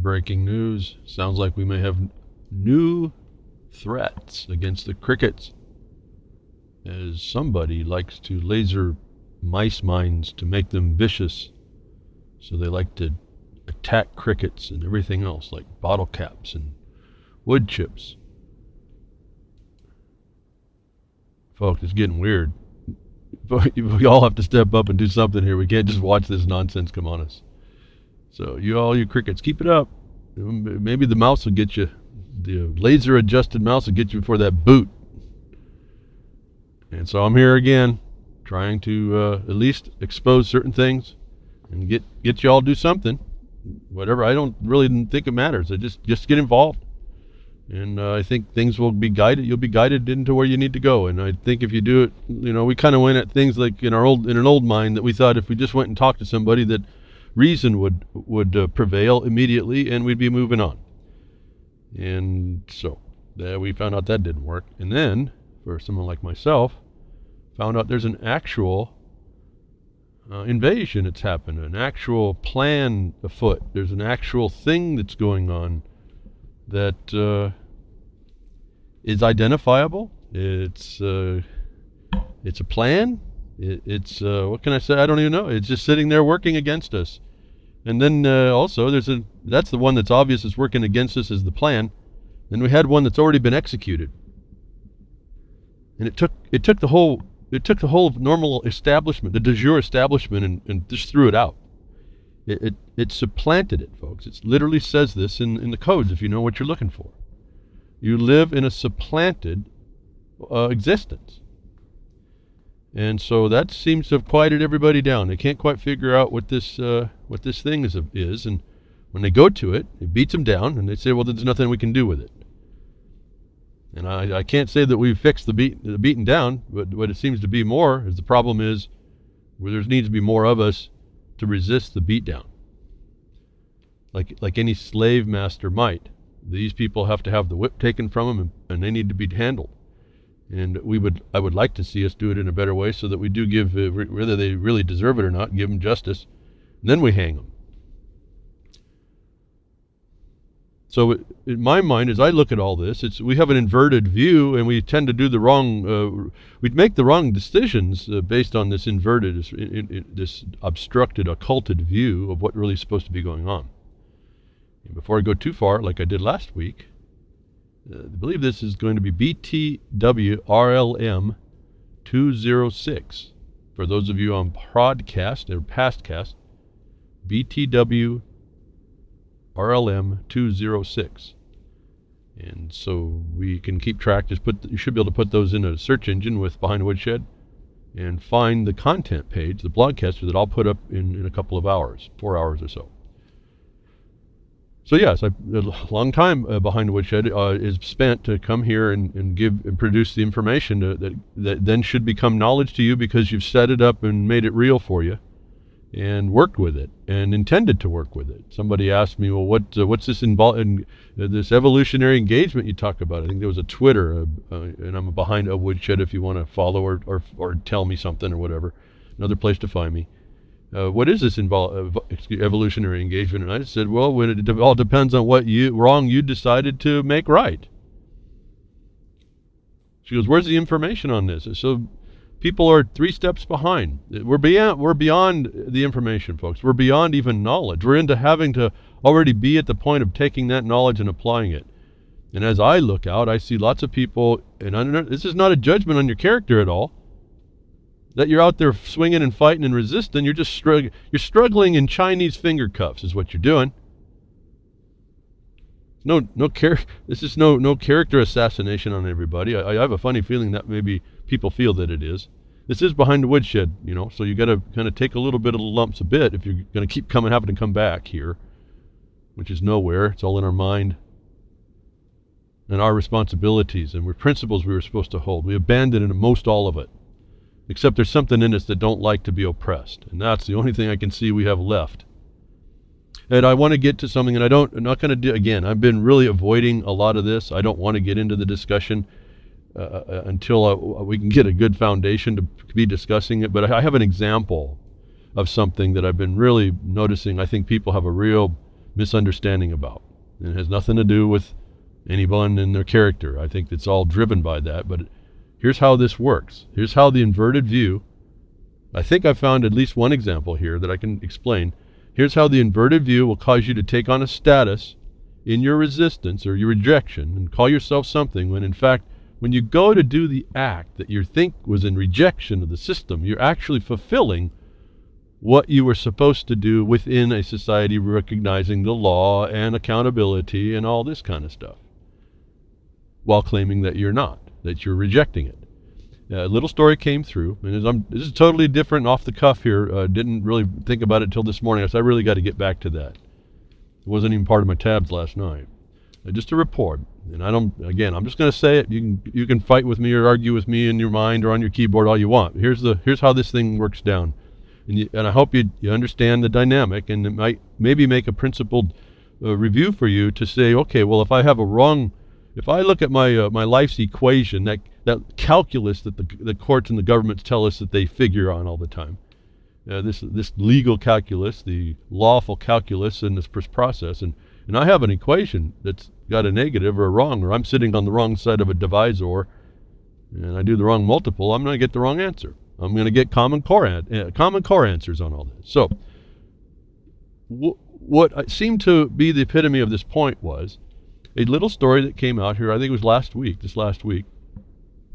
Breaking news. Sounds like we may have new threats against the crickets, as somebody likes to laser mice minds to make them vicious. So they like to attack crickets and everything else, like bottle caps and wood chips. Folks, it's getting weird. We all have to step up and do something here. We can't just watch this nonsense come on us. So all you crickets, keep it up. Maybe the mouse will get you. The laser adjusted mouse will get you before that boot. And so I'm here again, trying to at least expose certain things and get you all to do something. Whatever, I don't really think it matters. I just get involved. And I think things will be guided. You'll be guided into where you need to go. And I think if you do it, we kind of went at things like in an old mind that we thought if we just went and talked to somebody that reason would prevail immediately and we'd be moving on. And so we found out that didn't work. And then for someone like myself, found out there's an actual invasion that's happened, an actual plan afoot. There's an actual thing that's going on that is identifiable. It's a plan. It's what can I say? I don't even know. It's just sitting there working against us. And then also that's the one that's obvious is working against us is the plan. Then we had one that's already been executed. And it took the whole normal establishment, the de jure establishment, and just threw it out. It supplanted it, folks. It literally says this in the codes if you know what you're looking for. You live in a supplanted existence. And so that seems to have quieted everybody down. They can't quite figure out what this thing is. And when they go to it, it beats them down, and they say, well, there's nothing we can do with it. And I can't say that we've fixed the beaten down, but what it seems to be more is the problem is where there needs to be more of us to resist the beatdown. Like any slave master might. These people have to have the whip taken from them, and they need to be handled. And I would like to see us do it in a better way so that we do give, whether they really deserve it or not, give them justice. And then we hang them. So in my mind, as I look at all this, we have an inverted view, and we tend to do the wrong, we'd make the wrong decisions based on this inverted, this obstructed, occulted view of what really is supposed to be going on. And before I go too far, like I did last week, I believe this is going to be BTWRLM206. For those of you on podcast or pastcast, BTWRLM206. And so we can keep track. You should be able to put those in a search engine with Behind the Woodshed and find the content page, the blogcaster that I'll put up in a couple of hours, 4 hours or so. So yes, a long time Behind the Woodshed is spent to come here and give and produce the information that then should become knowledge to you because you've set it up and made it real for you and worked with it and intended to work with it. Somebody asked me, well, what's this involved in this evolutionary engagement you talk about? I think there was a Twitter, and I'm behind a Woodshed if you want to follow or tell me something or whatever. Another place to find me. What is this evolutionary engagement? And I said, well, it all depends on what wrong you decided to make right. She goes, where's the information on this? So people are 3 steps behind. We're beyond the information, folks. We're beyond even knowledge. We're into having to already be at the point of taking that knowledge and applying it. And as I look out, I see lots of people, and this is not a judgment on your character at all, that you're out there swinging and fighting and resisting. You're just you're struggling in Chinese finger cuffs is what you're doing. This is no character assassination on everybody. I have a funny feeling that maybe people feel that it is. This is Behind the Woodshed, so you got to kind of take a little bit of the lumps a bit if you're going to keep having to come back here, which is nowhere. It's all in our mind and our responsibilities and principles we were supposed to hold. We abandoned most all of it. Except there's something in us that don't like to be oppressed. And that's the only thing I can see we have left. And I want to get to something, and I'm not going to do, again, I've been really avoiding a lot of this. I don't want to get into the discussion until we can get a good foundation to be discussing it. But I have an example of something that I've been really noticing. I think people have a real misunderstanding about. And it has nothing to do with anyone and their character. I think it's all driven by that. But here's how this works. Here's how the inverted view, I think I found at least one example here that I can explain. Here's how the inverted view will cause you to take on a status in your resistance or your rejection and call yourself something when in fact, when you go to do the act that you think was in rejection of the system, you're actually fulfilling what you were supposed to do within a society recognizing the law and accountability and all this kind of stuff, while claiming that you're not, that you're rejecting it. A little story came through, and this is totally different off the cuff here. Didn't really think about it until this morning, so I really got to get back to that. It wasn't even part of my tabs last night. Just a report, and I'm just going to say it. You can fight with me or argue with me in your mind or on your keyboard all you want. Here's how this thing works down, and I hope you understand the dynamic, and it might maybe make a principled review for you to say, okay, well, if I look at my life's equation, that calculus that the courts and the governments tell us that they figure on all the time, this legal calculus, the lawful calculus in this process, and I have an equation that's got a negative or a wrong, or I'm sitting on the wrong side of a divisor, and I do the wrong multiple, I'm going to get the wrong answer. I'm going to get common core answers on all this. So, what seemed to be the epitome of this point was a little story that came out here, I think it was this last week.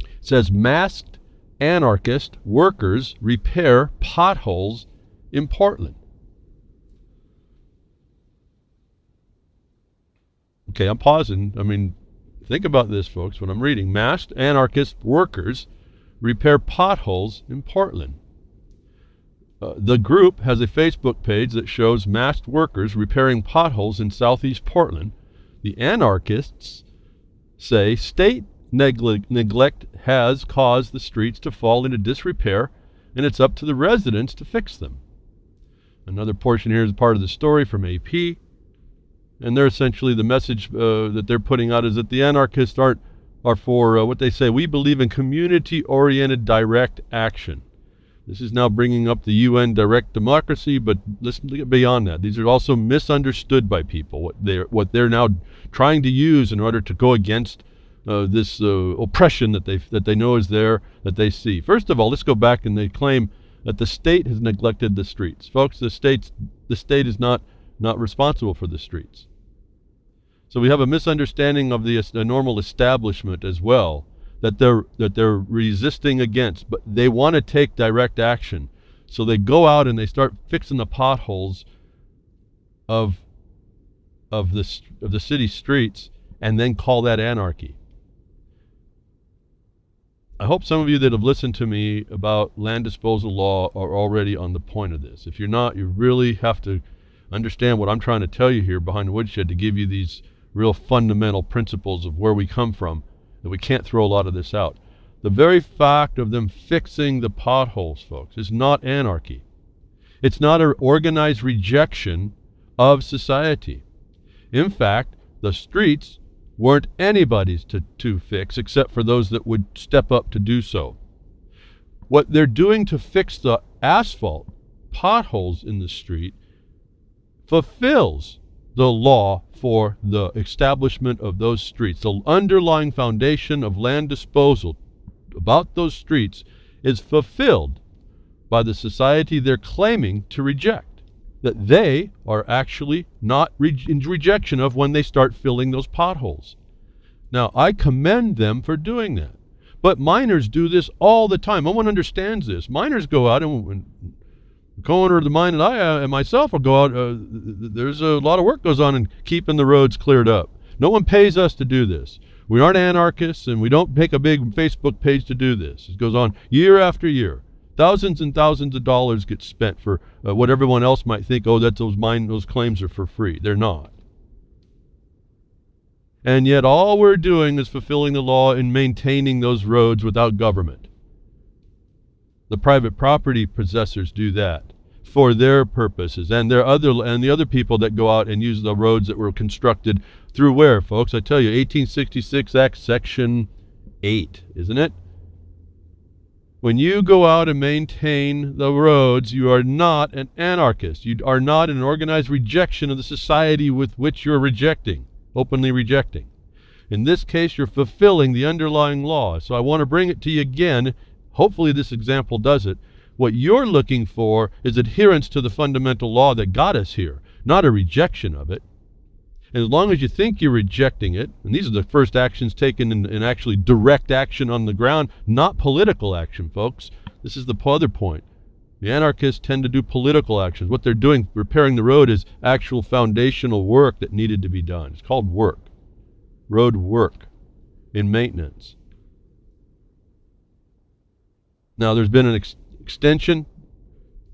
It says, masked anarchist workers repair potholes in Portland. Okay, I'm pausing. Think about this, folks. When I'm reading, masked anarchist workers repair potholes in Portland. The group has a Facebook page that shows masked workers repairing potholes in southeast Portland. The anarchists say state neglect has caused the streets to fall into disrepair, and it's up to the residents to fix them. Another portion here is part of the story from AP, and they're essentially the message that they're putting out is that the anarchists are for what they say, we believe in community-oriented direct action. This is now bringing up the UN direct democracy, but let's get beyond that. These are also misunderstood by people, what they're now trying to use in order to go against this oppression that they know is there, that they see. First of all, let's go back, and they claim that the state has neglected the streets. Folks, the state is not responsible for the streets. So we have a misunderstanding of the normal establishment as well, that they're resisting against, but they want to take direct action. So they go out and they start fixing the potholes of the city streets and then call that anarchy. I hope some of you that have listened to me about land disposal law are already on the point of this. If you're not, you really have to understand what I'm trying to tell you here behind the woodshed to give you these real fundamental principles of where we come from, that we can't throw a lot of this out. The very fact of them fixing the potholes, folks, is not anarchy. It's not an organized rejection of society. In fact, the streets weren't anybody's to fix except for those that would step up to do so. What they're doing to fix the asphalt potholes in the street fulfills the law for the establishment of those streets. The underlying foundation of land disposal about those streets is fulfilled by the society they're claiming to reject, that they are actually not in rejection of when they start filling those potholes. Now, I commend them for doing that. But miners do this all the time. No one understands this. Miners go out and co-owner of the mine and I and myself will go out. There's a lot of work goes on in keeping the roads cleared up. No one pays us to do this. We aren't anarchists, and we don't make a big Facebook page to do this. It goes on year after year. Thousands and thousands of dollars get spent for what everyone else might think, oh, that those claims are for free. They're not. And yet all we're doing is fulfilling the law and maintaining those roads without government. The private property possessors do that for their purposes, and the other people that go out and use the roads that were constructed through where, folks? I tell you, 1866 Act Section 8, isn't it? When you go out and maintain the roads, you are not an anarchist. You are not an organized rejection of the society with which you're rejecting, openly rejecting. In this case, you're fulfilling the underlying law. So I want to bring it to you again. Hopefully this example does it. What you're looking for is adherence to the fundamental law that got us here, not a rejection of it. And as long as you think you're rejecting it, and these are the first actions taken in actually direct action on the ground, not political action, folks. This is the other point. The anarchists tend to do political actions. What they're doing, repairing the road, is actual foundational work that needed to be done. It's called work. Road work in maintenance. Now, there's been an extension.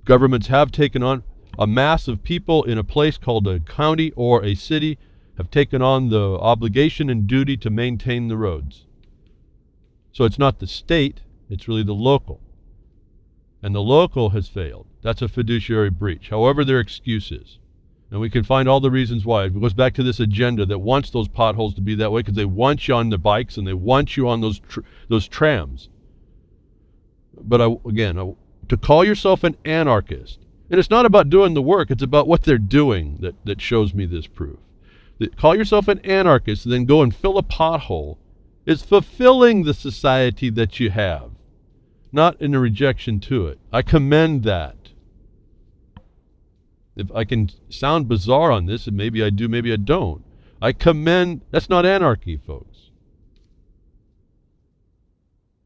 Governments have taken on a mass of people in a place called a county or a city have taken on the obligation and duty to maintain the roads. So it's not the state, it's really the local. And the local has failed. That's a fiduciary breach, however their excuse is. And we can find all the reasons why. It goes back to this agenda that wants those potholes to be that way because they want you on the bikes and they want you on those trams. But to call yourself an anarchist, and it's not about doing the work, it's about what they're doing that shows me this proof. Call yourself an anarchist and then go and fill a pothole is fulfilling the society that you have, not in a rejection to it. I commend that. If I can sound bizarre on this, and maybe I do, maybe I don't. I commend, that's not anarchy, folks.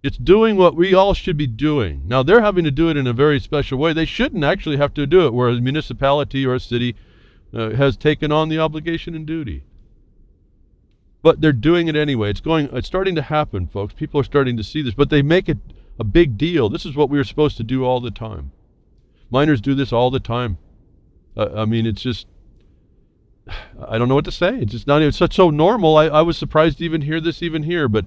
It's doing what we all should be doing. Now, they're having to do it in a very special way. They shouldn't actually have to do it, whereas a municipality or a city has taken on the obligation and duty. But they're doing it anyway. It's starting to happen, folks. People are starting to see this, but they make it a big deal. This is what we were supposed to do all the time. Miners do this all the time. I mean, it's just, I don't know what to say. It's just not, it's such so normal. I was surprised to even hear this even here, but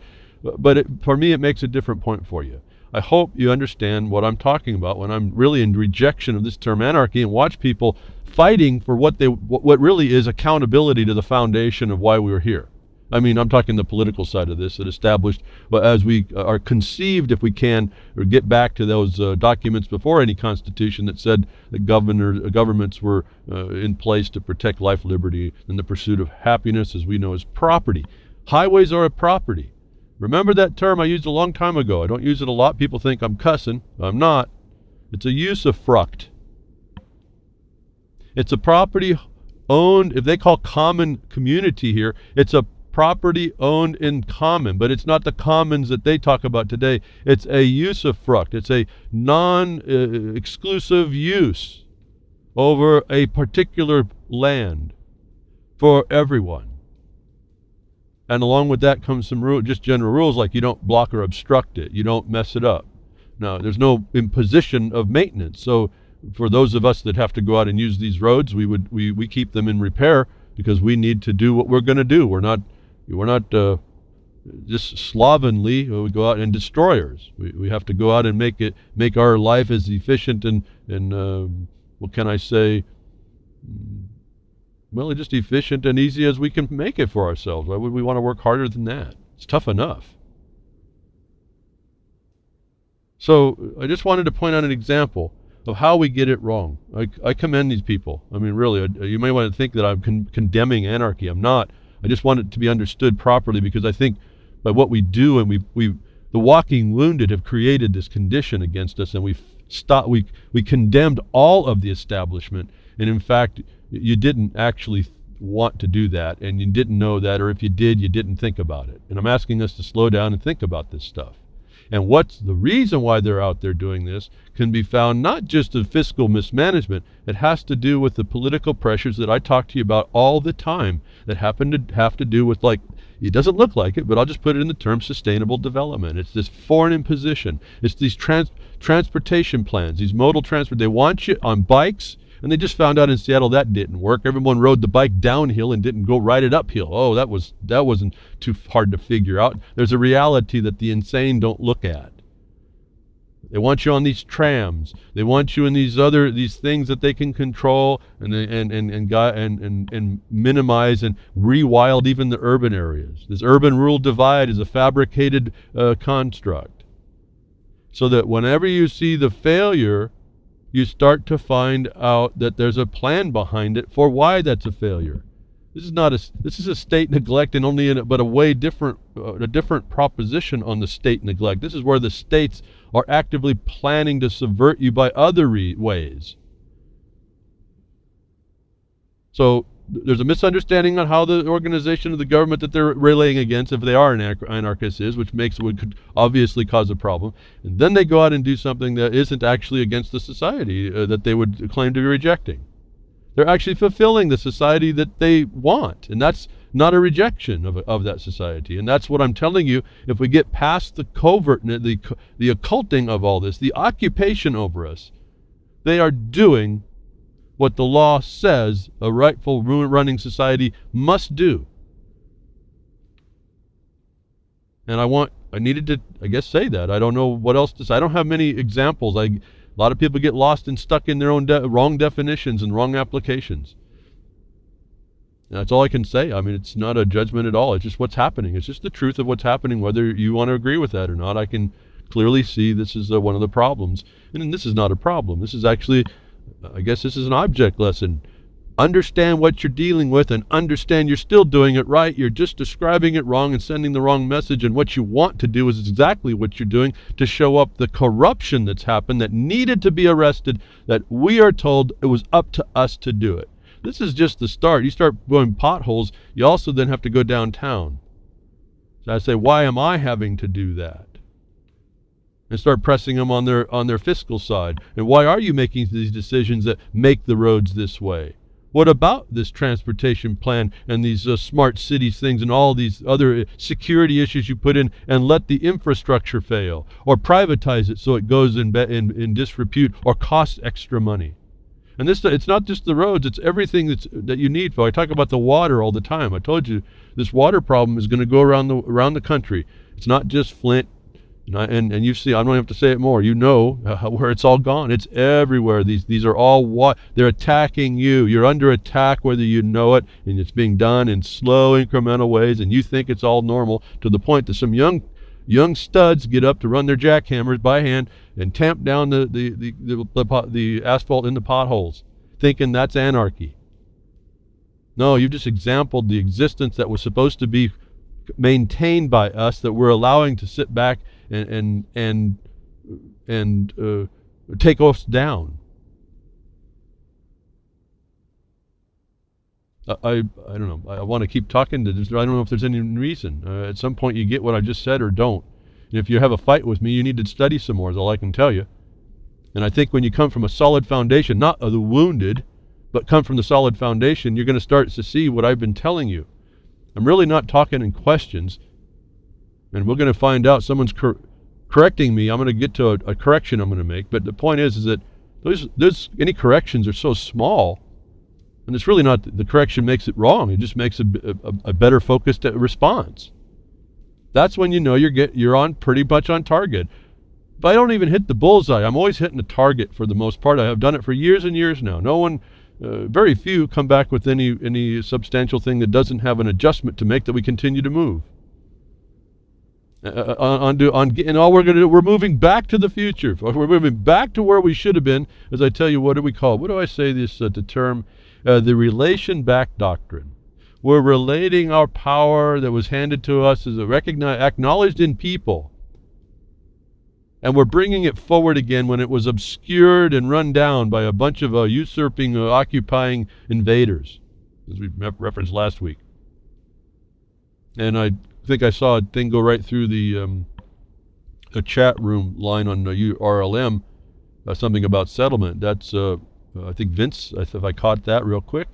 for me, it makes a different point for you. I hope you understand what I'm talking about when I'm really in rejection of this term anarchy and watch people fighting for what really is accountability to the foundation of why we were here. I mean, I'm talking the political side of this that established, but as we are conceived, if we can, or get back to those documents before any constitution that said that governments were in place to protect life, liberty, and the pursuit of happiness, as we know as property. Highways are a property. Remember that term I used a long time ago. I don't use it a lot. People think I'm cussing. I'm not. It's a usufruct. It's a property owned, if they call common community here, it's a property owned in common, but it's not the commons that they talk about today. It's a usufruct. It's a non-exclusive use over a particular land for everyone. And along with that comes some just general rules like you don't block or obstruct it. You don't mess it up. Now, there's no imposition of maintenance. So for those of us that have to go out and use these roads, we keep them in repair because we need to do what we're going to do. We're not just slovenly. We go out and destroyers. We have to go out and make our life as efficient and what can I say? Well, just efficient and easy as we can make it for ourselves. Why would we want to work harder than that? It's tough enough. So I just wanted to point out an example of how we get it wrong. I commend these people. I mean, really, you may want to think that I'm condemning anarchy. I'm not. I just want it to be understood properly because I think by what we do and the walking wounded have created this condition against us, and we condemned all of the establishment, and in fact, you didn't actually want to do that, and you didn't know that, or if you did, you didn't think about it. And I'm asking us to slow down and think about this stuff. And what's the reason why they're out there doing this can be found not just in fiscal mismanagement. It has to do with the political pressures that I talk to you about all the time that happen to have to do with, like, it doesn't look like it, but I'll just put it in the term sustainable development. It's this foreign imposition. It's these transportation plans, these modal transport. They want you on bikes, and they just found out in Seattle that didn't work. Everyone rode the bike downhill and didn't go ride it uphill. Oh, that wasn't too hard to figure out. There's a reality that the insane don't look at. They want you on these trams. They want you in these things that they can control and minimize and rewild even the urban areas. This urban-rural divide is a fabricated construct. So that whenever you see the failure, you start to find out that there's a plan behind it for why that's a failure. This is a state neglect, and only in it, but a different proposition on the state neglect. This is where the states are actively planning to subvert you by other ways. So there's a misunderstanding on how the organization of the government that they're relaying against, if they are anarchists, is, which could obviously cause a problem. And then they go out and do something that isn't actually against the society that they would claim to be rejecting. They're actually fulfilling the society that they want, and that's not a rejection of that society. And that's what I'm telling you. If we get past the covert, the occulting of all this, the occupation over us, they are doing what the law says a rightful running society must do. And I needed to, I guess, say that. I don't know what else to say. I don't have many examples. A lot of people get lost and stuck in their own wrong definitions and wrong applications. And that's all I can say. I mean, it's not a judgment at all. It's just what's happening. It's just the truth of what's happening, whether you want to agree with that or not. I can clearly see this is one of the problems. And this is not a problem. This is actually, I guess this is an object lesson. Understand what you're dealing with and understand you're still doing it right. You're just describing it wrong and sending the wrong message. And what you want to do is exactly what you're doing to show up the corruption that's happened, that needed to be arrested, that we are told it was up to us to do it. This is just the start. You start going potholes, you also then have to go downtown. So I say, why am I having to do that? And start pressing them on their fiscal side. And why are you making these decisions that make the roads this way? What about this transportation plan and these smart cities things and all these other security issues you put in and let the infrastructure fail or privatize it so it goes in disrepute or costs extra money? And it's not just the roads, it's everything that you need for. I talk about the water all the time. I told you this water problem is going to go around the country. It's not just Flint. And you see, I don't have to say it more. You know where it's all gone. It's everywhere. These are all they're attacking you. You're under attack whether you know it, and it's being done in slow, incremental ways. And you think it's all normal to the point that some young studs get up to run their jackhammers by hand and tamp down the asphalt in the potholes, thinking that's anarchy. No, you've just exampled the existence that was supposed to be maintained by us, that we're allowing to sit back and take us down. I don't know. I want to keep talking to this. I don't know if there's any reason. At some point you get what I just said or don't. And if you have a fight with me, you need to study some more, is all I can tell you. And I think when you come from a solid foundation, not of the wounded, but come from the solid foundation, you're going to start to see what I've been telling you. I'm really not talking in questions. And we're going to find out someone's correcting me. I'm going to get to a correction I'm going to make. But the point is that any corrections are so small. And it's really not the correction makes it wrong. It just makes a better focused response. That's when you know you're on pretty much on target. If I don't even hit the bullseye, I'm always hitting the target for the most part. I have done it for years and years now. No one, very few come back with any substantial thing that doesn't have an adjustment to make that we continue to move. And all we're going to do, we're moving back to the future. We're moving back to where we should have been. As I tell you, what do we call? What do I say this the term? The relation back doctrine. We're relating our power that was handed to us as acknowledged in people. And we're bringing it forward again when it was obscured and run down by a bunch of usurping, occupying invaders, as we referenced last week. And I think I saw a thing go right through the chat room line on URLM, something about settlement. That's, I think Vince, if I caught that real quick.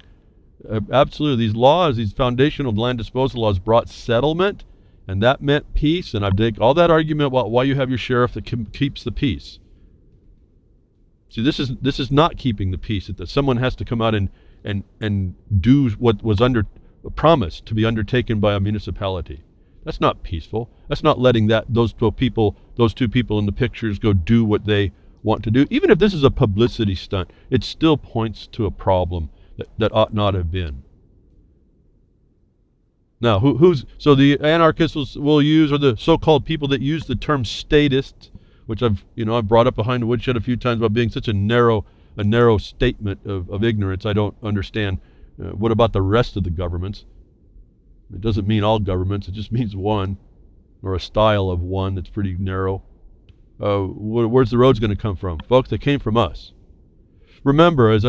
Absolutely, these laws, these foundational land disposal laws brought settlement, and that meant peace. And I've taken all that argument about why you have your sheriff that keeps the peace. See, this is not keeping the peace. That someone has to come out and do what was promised to be undertaken by a municipality. That's not peaceful. That's not letting those two people in the pictures go do what they want to do. Even if this is a publicity stunt, it still points to a problem that ought not have been. Now, so the anarchists will use, or the so-called people that use the term statist, which I've brought up behind the woodshed a few times about being such a narrow statement of ignorance. I don't understand. What about the rest of the governments? It doesn't mean all governments. It just means one, or a style of one that's pretty narrow. Where's the roads going to come from? Folks, they came from us. Remember, let's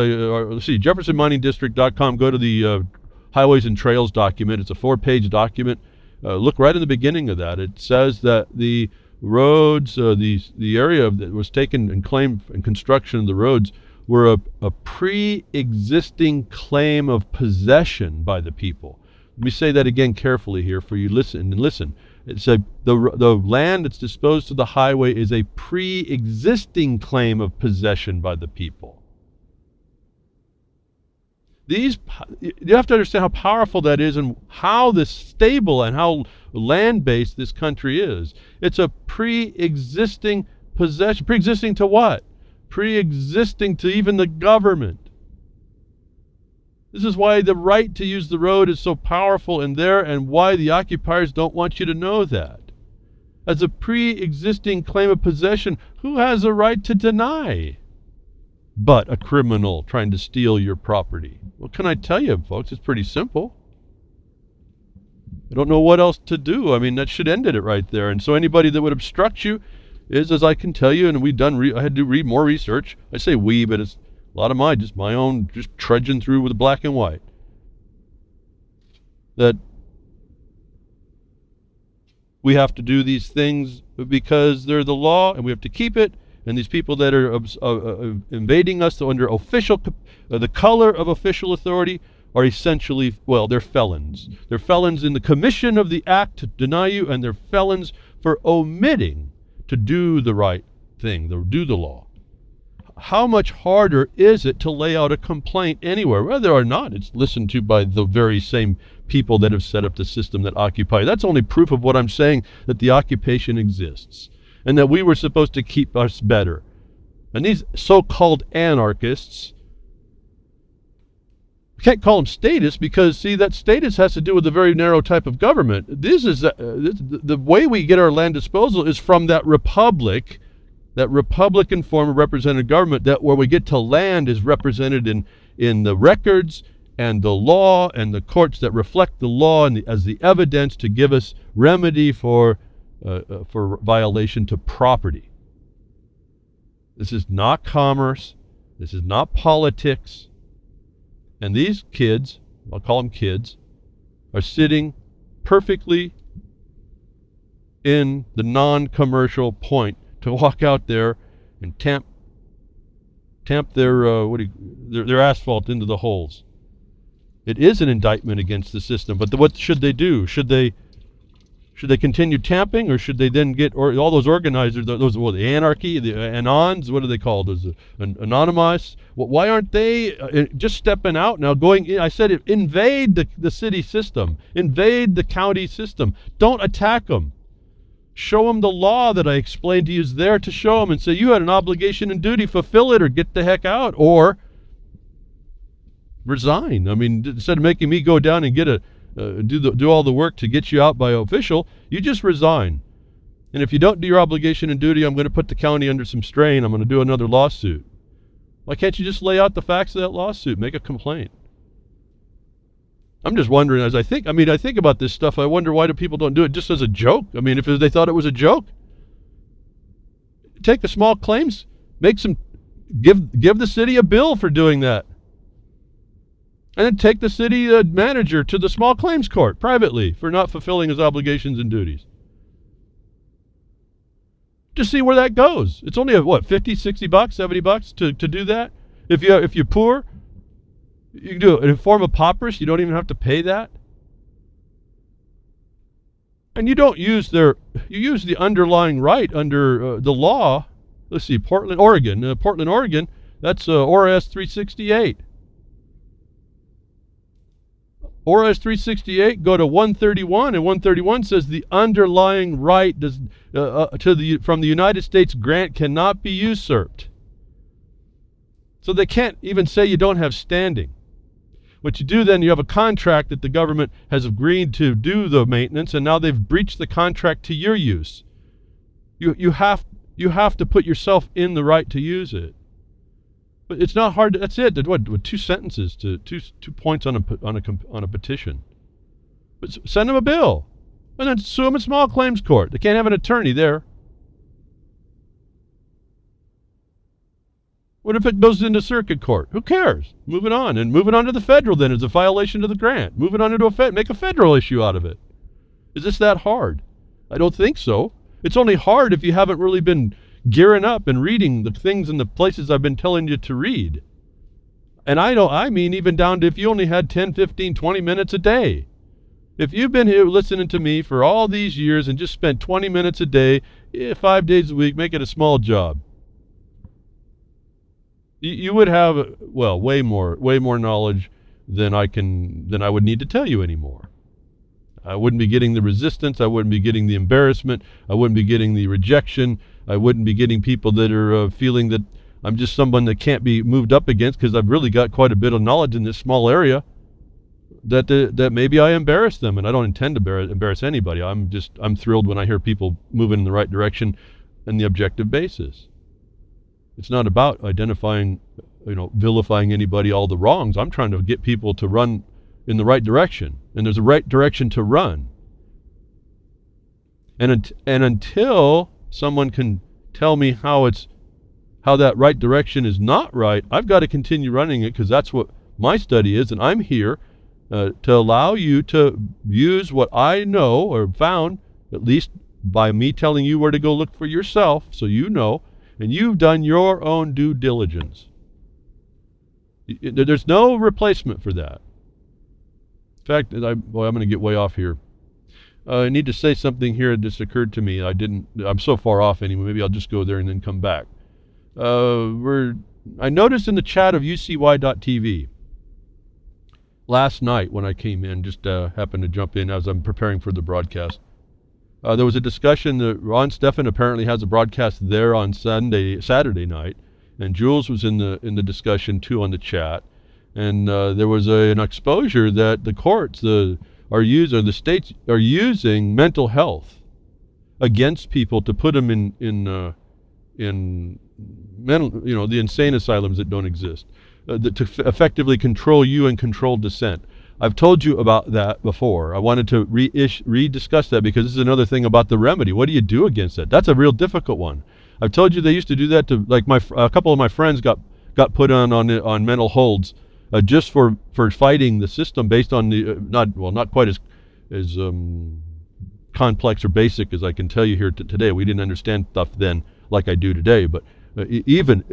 see, JeffersonMiningDistrict.com, go to the Highways and Trails document. It's a 4-page document. Look right in the beginning of that. It says that the roads, the area that was taken and claimed in construction of the roads were a pre-existing claim of possession by the people. Let me say that again carefully here for you. Listen. It said the land that's disposed to the highway is a pre-existing claim of possession by the people. You have to understand how powerful that is and how this stable and how land-based this country is. It's a pre-existing possession. Pre-existing to what? Pre-existing to even the government. This is why the right to use the road is so powerful in there, and why the occupiers don't want you to know that. As a pre-existing claim of possession, who has a right to deny but a criminal trying to steal your property? What can I tell you, folks? It's pretty simple. I don't know what else to do. I mean, that should end it right there. And so anybody that would obstruct you is, as I can tell you, and I had to read more research. I say we, but it's a lot of my own, just trudging through with the black and white. That we have to do these things because they're the law, and we have to keep it. And these people that are invading us under the color of official authority are essentially, they're felons. They're felons in the commission of the act to deny you, and they're felons for omitting to do the right thing, to do the law. How much harder is it to lay out a complaint anywhere? Whether or not it's listened to by the very same people that have set up the system that occupy. That's only proof of what I'm saying, that the occupation exists, and that we were supposed to keep us better. And these so-called anarchists, we can't call them statists because, see, that status has to do with a very narrow type of government. This is the way we get our land disposal is from that republic, that Republican form of representative government, that where we get to land is represented in the records and the law and the courts that reflect the law and as the evidence to give us remedy for violation to property. This is not commerce. This is not politics. And these kids, I'll call them kids, are sitting perfectly in the non-commercial point to walk out there and tamp their asphalt into the holes. It is an indictment against the system, but what should they do? Should they continue tamping, or should they then get all those organizers, the anarchy, the anons, what are they called? Those anonymous? Why aren't they just stepping out now, going in? I said invade the city system, invade the county system. Don't attack them. Show them the law that I explained to you is there to show them, and say you had an obligation and duty, fulfill it, or get the heck out, or resign. I mean, instead of making me go down and get do all the work to get you out by official, you just resign. And if you don't do your obligation and duty, I'm going to put the county under some strain. I'm going to do another lawsuit. Why can't you just lay out the facts of that lawsuit, make a complaint? I'm just wondering, as I think about this stuff, I wonder why do people don't do it just as a joke? I mean, if they thought it was a joke, take the small claims, give the city a bill for doing that. And then take the city manager to the small claims court privately for not fulfilling his obligations and duties. Just see where that goes. It's only $50, $60, $70 to do that. If you're poor, you can do it in a form of pauperous. You don't even have to pay that. And you don't use you use the underlying right under the law. Let's see, Portland, Oregon. That's ORS 368. ORS 368, go to 131, and 131 says the underlying right from the United States grant cannot be usurped. So they can't even say you don't have standing. What you do then, you have a contract that the government has agreed to do the maintenance, and now they've breached the contract to your use. You have You have to put yourself in the right to use it. But it's not hard. That's it. What 2 sentences to two points on a petition. But send them a bill, and then sue them in small claims court. They can't have an attorney there. What if it goes into circuit court? Who cares? Move it on. And move it on to the federal then as a violation of the grant. Move it on into make a federal issue out of it. Is this that hard? I don't think so. It's only hard if you haven't really been gearing up and reading the things and the places I've been telling you to read. And I mean even down to if you only had 10, 15, 20 minutes a day. If you've been here listening to me for all these years and just spent 20 minutes a day, 5 days a week, make it a small job. You would have, well, way more knowledge than I would need to tell you anymore. I wouldn't be getting the resistance. I wouldn't be getting the embarrassment. I wouldn't be getting the rejection. I wouldn't be getting people that are feeling that I'm just someone that can't be moved up against because I've really got quite a bit of knowledge in this small area. That maybe I embarrass them, and I don't intend to embarrass anybody. I'm thrilled when I hear people moving in the right direction on the objective basis. It's not about identifying, vilifying anybody, all the wrongs. I'm trying to get people to run in the right direction, and there's a right direction to run. And until someone can tell me how that right direction is not right, I've got to continue running it because that's what my study is, and I'm here to allow you to use what I know or found, at least by me telling you where to go look for yourself, so you know, and you've done your own due diligence. There's no replacement for that. In fact, I'm going to get way off here. I need to say something here that just occurred to me. I'm so far off anyway. Maybe I'll just go there and then come back. I noticed in the chat of UCY.tv last night when I came in, just happened to jump in as I'm preparing for the broadcast. There was a discussion that Ron Stephan apparently has a broadcast there on Saturday night, and Jules was in the discussion too on the chat. And there was an exposure that the courts, the states are using mental health against people to put them in mental, the insane asylums that don't exist, to effectively control you and control dissent. I've told you about that before. I wanted to rediscuss that because this is another thing about the remedy. What do you do against that? That's a real difficult one. I've told you they used to do that to, like, a couple of my friends got put on mental holds just for fighting the system based on the not quite as complex or basic as I can tell you here today. We didn't understand stuff then like I do today, but even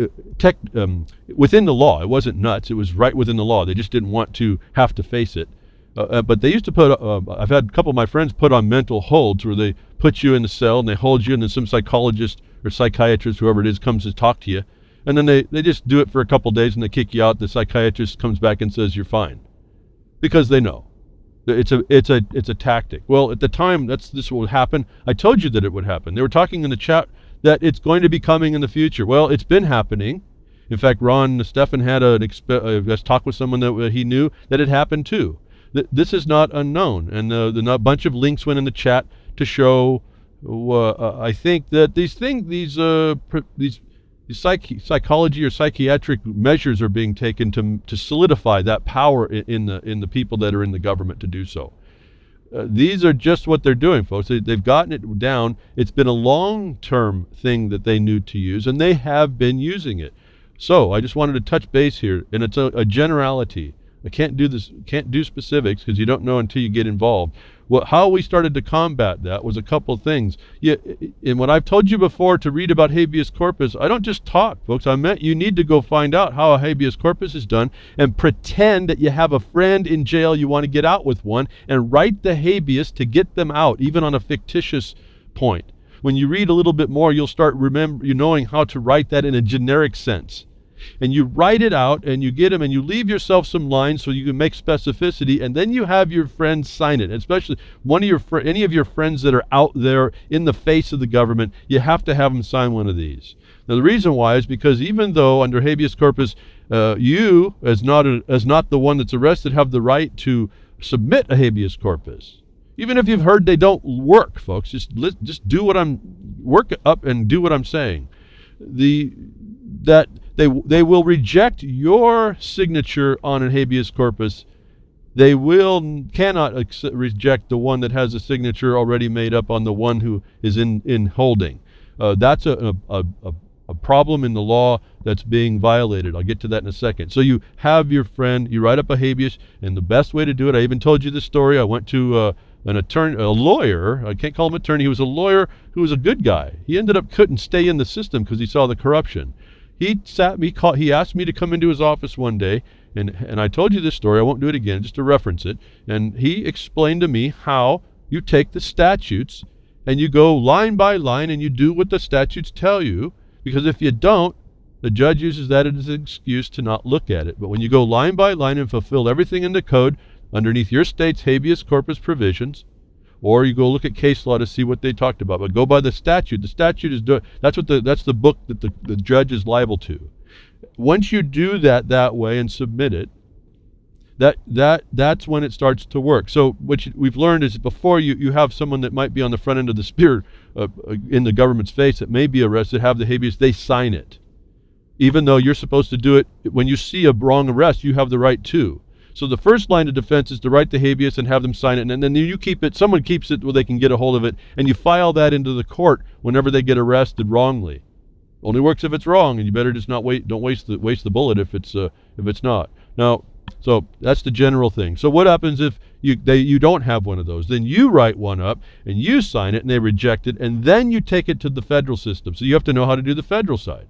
within the law, it wasn't nuts. It was right within the law. They just didn't want to have to face it. But they used to put, I've had a couple of my friends put on mental holds where they put you in the cell and they hold you, and then some psychologist or psychiatrist, whoever it is, comes to talk to you. And then they just do it for a couple of days and they kick you out. The psychiatrist comes back and says you're fine. Because they know. It's a tactic. Well, at the time, this would happen. I told you that it would happen. They were talking in the chat that it's going to be coming in the future. Well, it's been happening. In fact, Ron Stephan had a talk with someone that he knew that it happened too. This is not unknown, and a bunch of links went in the chat to show. I think that these psychology or psychiatric measures are being taken to solidify that power in the people that are in the government to do so. These are just what they're doing, folks. They've gotten it down. It's been a long-term thing that they knew to use, and they have been using it. So I just wanted to touch base here, and it's a generality. I can't do specifics because you don't know until you get involved. How we started to combat that was a couple of things. And what I've told you before to read about habeas corpus, I don't just talk, folks. I meant you need to go find out how a habeas corpus is done and pretend that you have a friend in jail, you want to get out with one, and write the habeas to get them out, even on a fictitious point. When you read a little bit more, you'll start knowing how to write that in a generic sense. And you write it out and you get them and you leave yourself some lines so you can make specificity, and then you have your friends sign it. Especially any of your friends that are out there in the face of the government, you have to have them sign one of these. Now the reason why is because even though under habeas corpus you as not the one that's arrested have the right to submit a habeas corpus. Even if you've heard they don't work, folks, just do what I'm work up and do what I'm saying. That they will reject your signature on a habeas corpus. They cannot reject the one that has a signature already made up on the one who is in holding. That's a problem in the law that's being violated. I'll get to that in a second. So you have your friend, you write up a habeas, and the best way to do it, I even told you this story. I went to an attorney, a lawyer. I can't call him attorney. He was a lawyer who was a good guy. He ended up couldn't stay in the system because he saw the corruption. He asked me to come into his office one day, and I told you this story. I won't do it again, just to reference it. And he explained to me how you take the statutes and you go line by line and you do what the statutes tell you, because if you don't, the judge uses that as an excuse to not look at it. But when you go line by line and fulfill everything in the code underneath your state's habeas corpus provisions, or you go look at case law to see what they talked about, but go by the statute. The statute is that's the book that the judge is liable to. Once you do that way and submit it, that's when it starts to work. So what we've learned is before you have someone that might be on the front end of the spear in the government's face that may be arrested, have the habeas, they sign it. Even though you're supposed to do it, when you see a wrong arrest, you have the right to. So the first line of defense is to write the habeas and have them sign it, and then you keep it, someone keeps it where they can get a hold of it, and you file that into the court whenever they get arrested wrongly. Only works if it's wrong, and you better just don't waste the bullet if it's not. Now, so that's the general thing. So what happens if you don't have one of those? Then you write one up and you sign it and they reject it, and then you take it to the federal system. So you have to know how to do the federal side.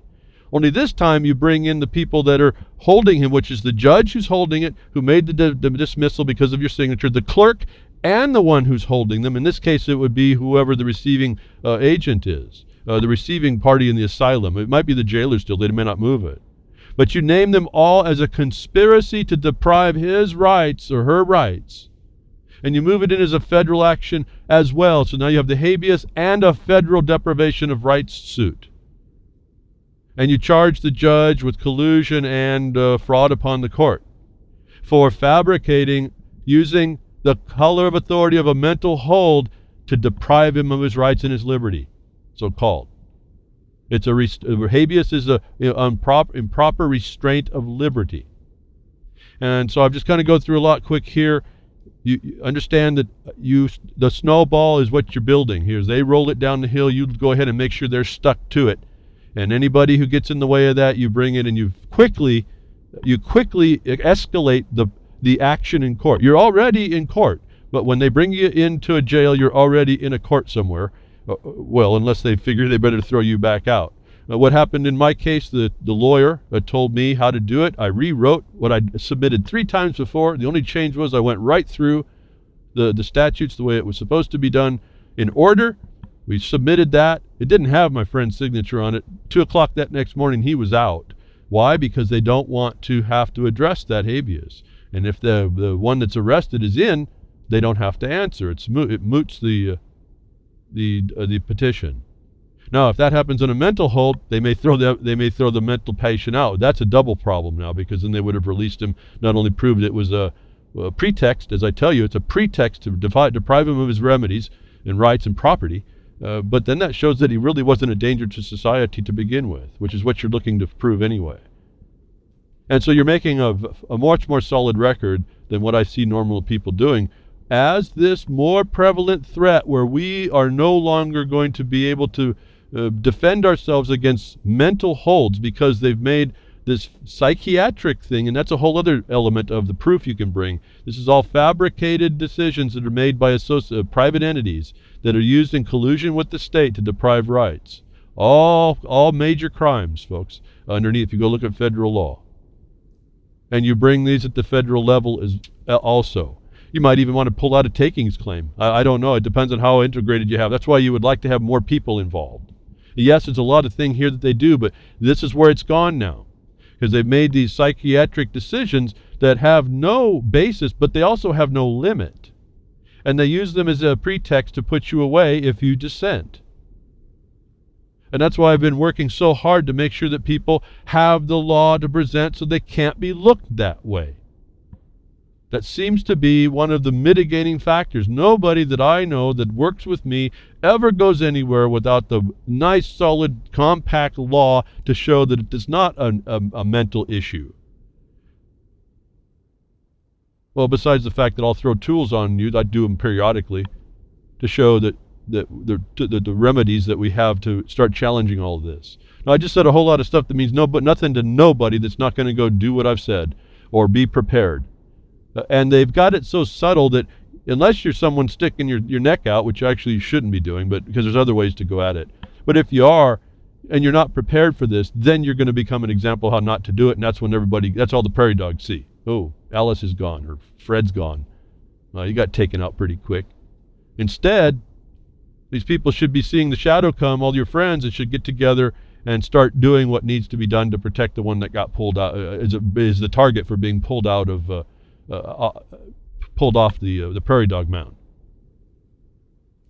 Only this time you bring in the people that are holding him, which is the judge who's holding it, who made the dismissal because of your signature, the clerk, and the one who's holding them. In this case, it would be whoever the receiving agent is, the receiving party in the asylum. It might be the jailer still. They may not move it. But you name them all as a conspiracy to deprive his rights or her rights. And you move it in as a federal action as well. So now you have the habeas and a federal deprivation of rights suit. And you charge the judge with collusion and fraud upon the court for fabricating, using the color of authority of a mental hold to deprive him of his rights and his liberty, so-called. It's habeas is a improper restraint of liberty. And so I'm just going to go through a lot quick here. You understand that the snowball is what you're building here. As they roll it down the hill, you go ahead and make sure they're stuck to it. And anybody who gets in the way of that, you bring it and you quickly escalate the action in court. You're already in court, but when they bring you into a jail, you're already in a court somewhere. Well, unless they figure they better throw you back out. What happened in my case, the lawyer told me how to do it. I rewrote what I submitted 3 times before. The only change was I went right through the statutes the way it was supposed to be done in order. We submitted that. It didn't have my friend's signature on it. 2 o'clock that next morning, he was out. Why? Because they don't want to have to address that habeas. And if the one that's arrested is in, they don't have to answer. It moots the petition. Now, if that happens on a mental hold, they may throw the mental patient out. That's a double problem now, because then they would have released him, not only proved it was a pretext, as I tell you, it's a pretext to deprive him of his remedies and rights and property, but then that shows that he really wasn't a danger to society to begin with, which is what you're looking to prove anyway. And so you're making a much more solid record than what I see normal people doing, as this more prevalent threat where we are no longer going to be able to defend ourselves against mental holds because they've made this psychiatric thing, and that's a whole other element of the proof you can bring. This is all fabricated decisions that are made by private entities that are used in collusion with the state to deprive rights. All major crimes, folks, underneath, if you go look at federal law. And you bring these at the federal level as also. You might even want to pull out a takings claim. I don't know. It depends on how integrated you have. That's why you would like to have more people involved. Yes, there's a lot of things here that they do, but this is where it's gone now. Because they've made these psychiatric decisions that have no basis, but they also have no limit. And they use them as a pretext to put you away if you dissent. And that's why I've been working so hard to make sure that people have the law to present so they can't be looked that way. That seems to be one of the mitigating factors. Nobody that I know that works with me ever goes anywhere without the nice, solid, compact law to show that it is not a mental issue. Well, besides the fact that I'll throw tools on you, I do them periodically, to show that the remedies that we have to start challenging all of this. Now, I just said a whole lot of stuff that means nothing to nobody that's not going to go do what I've said or be prepared. And they've got it so subtle that unless you're someone sticking your neck out, which actually you shouldn't be doing, but because there's other ways to go at it. But if you are, and you're not prepared for this, then you're going to become an example of how not to do it, and that's when that's all the prairie dogs see. Oh, Alice is gone, or Fred's gone. You got taken out pretty quick. Instead, these people should be seeing the shadow come, all your friends, and should get together and start doing what needs to be done to protect the one that got pulled out, is the target for being pulled out of, pulled off the prairie dog mound.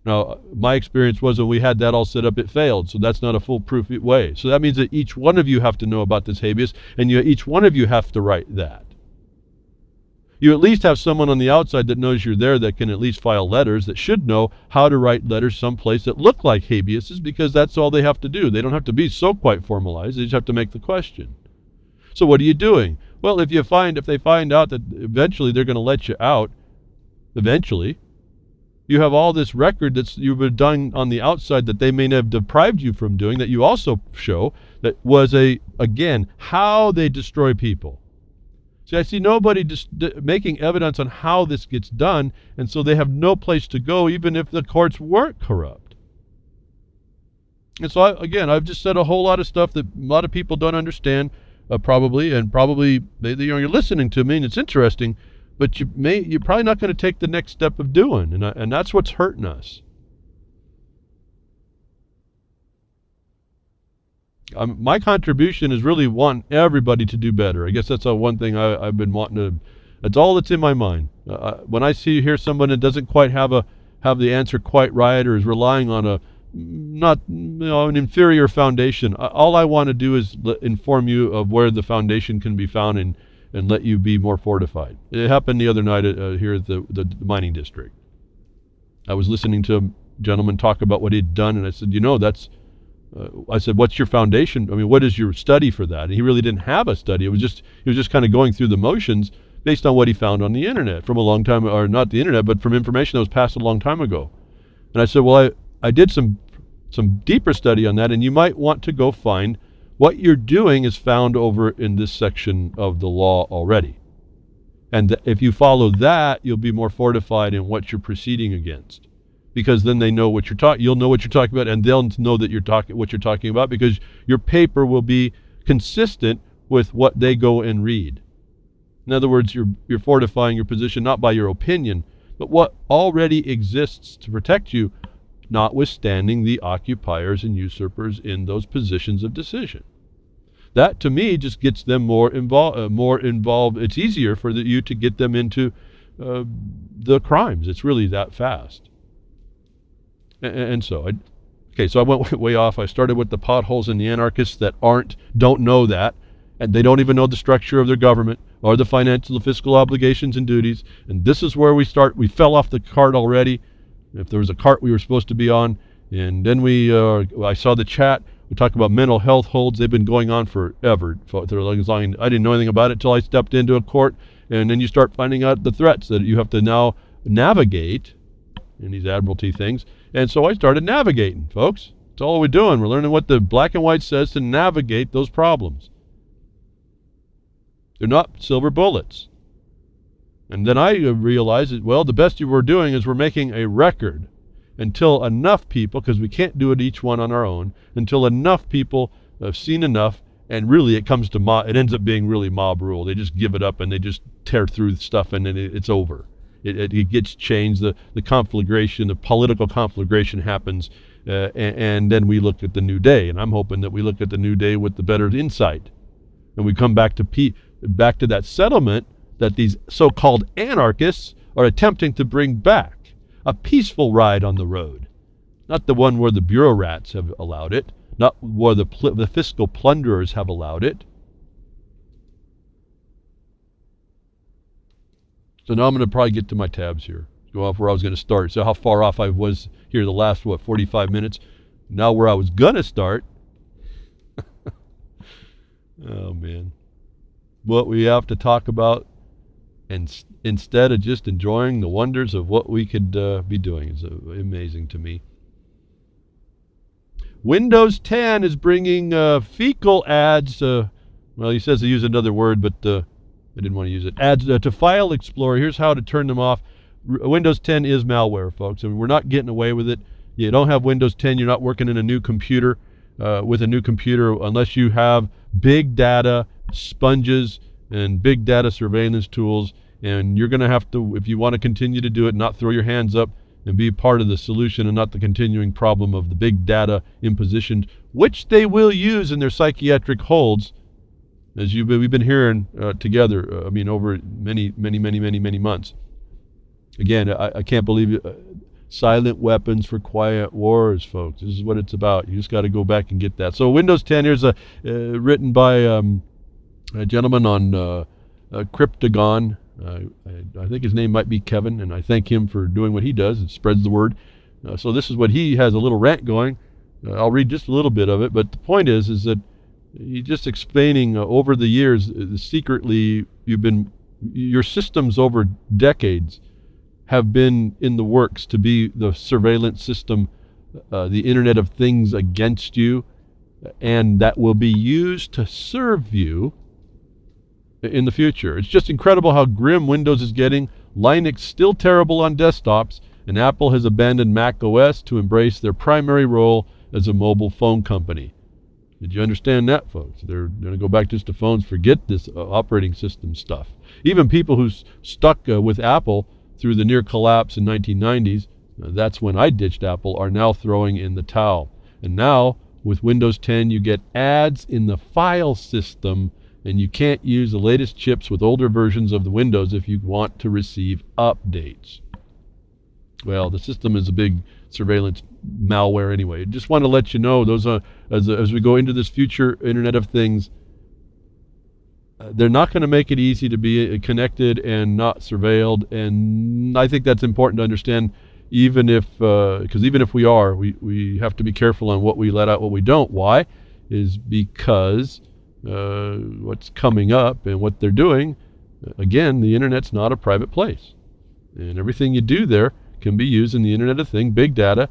Now, my experience was when we had that all set up, it failed, so that's not a foolproof way. So that means that each one of you have to know about this habeas, and each one of you have to write that. You at least have someone on the outside that knows you're there that can at least file letters, that should know how to write letters someplace that look like habeases, because that's all they have to do. They don't have to be so quite formalized. They just have to make the question. So what are you doing? Well, if they find out that eventually they're going to let you out, eventually, you have all this record that you've done on the outside that they may have deprived you from doing, that you also show, that was again, how they destroy people. See, I see nobody just making evidence on how this gets done, and so they have no place to go, even if the courts weren't corrupt. And so, I've just said a whole lot of stuff that a lot of people don't understand, probably you're listening to me, and it's interesting, but you're probably not going to take the next step of doing, and that's what's hurting us. My contribution is really wanting everybody to do better. I guess that's one thing I've been wanting to. That's all that's in my mind. When I hear someone that doesn't quite have the answer quite right, or is relying on an inferior foundation, all I want to do is inform you of where the foundation can be found and let you be more fortified. It happened the other night here at the mining district. I was listening to a gentleman talk about what he'd done, and I said, I said, what's your foundation? I mean, what is your study for that? And he really didn't have a study. He was just kind of going through the motions based on what he found on the internet from a long time, or not the internet, but from information that was passed a long time ago. And I said, well, I did some deeper study on that, and you might want to go find what you're doing is found over in this section of the law already. And if you follow that, you'll be more fortified in what you're proceeding against. Because then they know what you'll know what you're talking about, and they'll know that what you're talking about, because your paper will be consistent with what they go and read. In other words, you're fortifying your position not by your opinion, but what already exists to protect you, notwithstanding the occupiers and usurpers in those positions of decision. That, to me, just gets them more involved. It's easier for you to get them into the crimes. It's really that fast. And so I went way off. I started with the potholes and the anarchists that don't know that, and they don't even know the structure of their government or the financial, the fiscal obligations and duties. And this is where we start. We fell off the cart already. If there was a cart we were supposed to be on, and then I saw the chat. We talk about mental health holds. They've been going on forever. I didn't know anything about it until I stepped into a court, and then you start finding out the threats that you have to now navigate in these admiralty things. And so I started navigating, folks. That's all we're doing. We're learning what the black and white says to navigate those problems. They're not silver bullets. And then I realized that, well, the best we're doing is we're making a record until enough people, because we can't do it each one on our own, until enough people have seen enough, and really it ends up being really mob rule. They just give it up and they just tear through stuff, and then it's over. It gets changed. The conflagration, the political conflagration happens, and then we look at the new day. And I'm hoping that we look at the new day with the better insight, and we come back to that settlement that these so-called anarchists are attempting to bring back. A peaceful ride on the road, not the one where the bureau rats have allowed it, not where the fiscal plunderers have allowed it. So now I'm going to probably get to my tabs here. Go off where I was going to start. So how far off I was here the last, 45 minutes. Now where I was going to start. Oh, man. What we have to talk about, and instead of just enjoying the wonders of what we could be doing, is amazing to me. Windows 10 is bringing fecal ads. Well, he says to use another word, but I didn't want to use it. Ads to File Explorer. Here's how to turn them off. Windows 10 is malware, folks, and we're not getting away with it. You don't have Windows 10. You're not working in a new computer with a new computer unless you have big data sponges and big data surveillance tools. And you're going to have to, if you want to continue to do it, not throw your hands up and be part of the solution and not the continuing problem of the big data impositions, which they will use in their psychiatric holds, as we've been hearing together, over many months. Again, I can't believe it. Silent weapons for quiet wars, folks. This is what it's about. You just got to go back and get that. So Windows 10, here's written by a gentleman on Cryptagon. I think his name might be Kevin, and I thank him for doing what he does. It spreads the word. So this is what he has a little rant going. I'll read just a little bit of it, but the point is that he's just explaining over the years, secretly, your systems over decades have been in the works to be the surveillance system, the Internet of Things against you, and that will be used to serve you in the future. It's just incredible how grim Windows is getting. Linux still terrible on desktops, and Apple has abandoned Mac OS to embrace their primary role as a mobile phone company. Did you understand that, folks? They're going to go back just to phones, forget this operating system stuff. Even people who stuck with Apple through the near collapse in 1990s, that's when I ditched Apple, are now throwing in the towel. And now, with Windows 10, you get ads in the file system, and you can't use the latest chips with older versions of the Windows if you want to receive updates. Well, the system is a big surveillance malware anyway. Just want to let you know, those are, as we go into this future Internet of Things, they're not going to make it easy to be connected and not surveilled, and I think that's important to understand. Even if, because even if we are, we have to be careful on what we let out, what we don't. Why? Is because what's coming up and what they're doing. Again, the internet's not a private place, and everything you do there can be used in the Internet of Things, big data,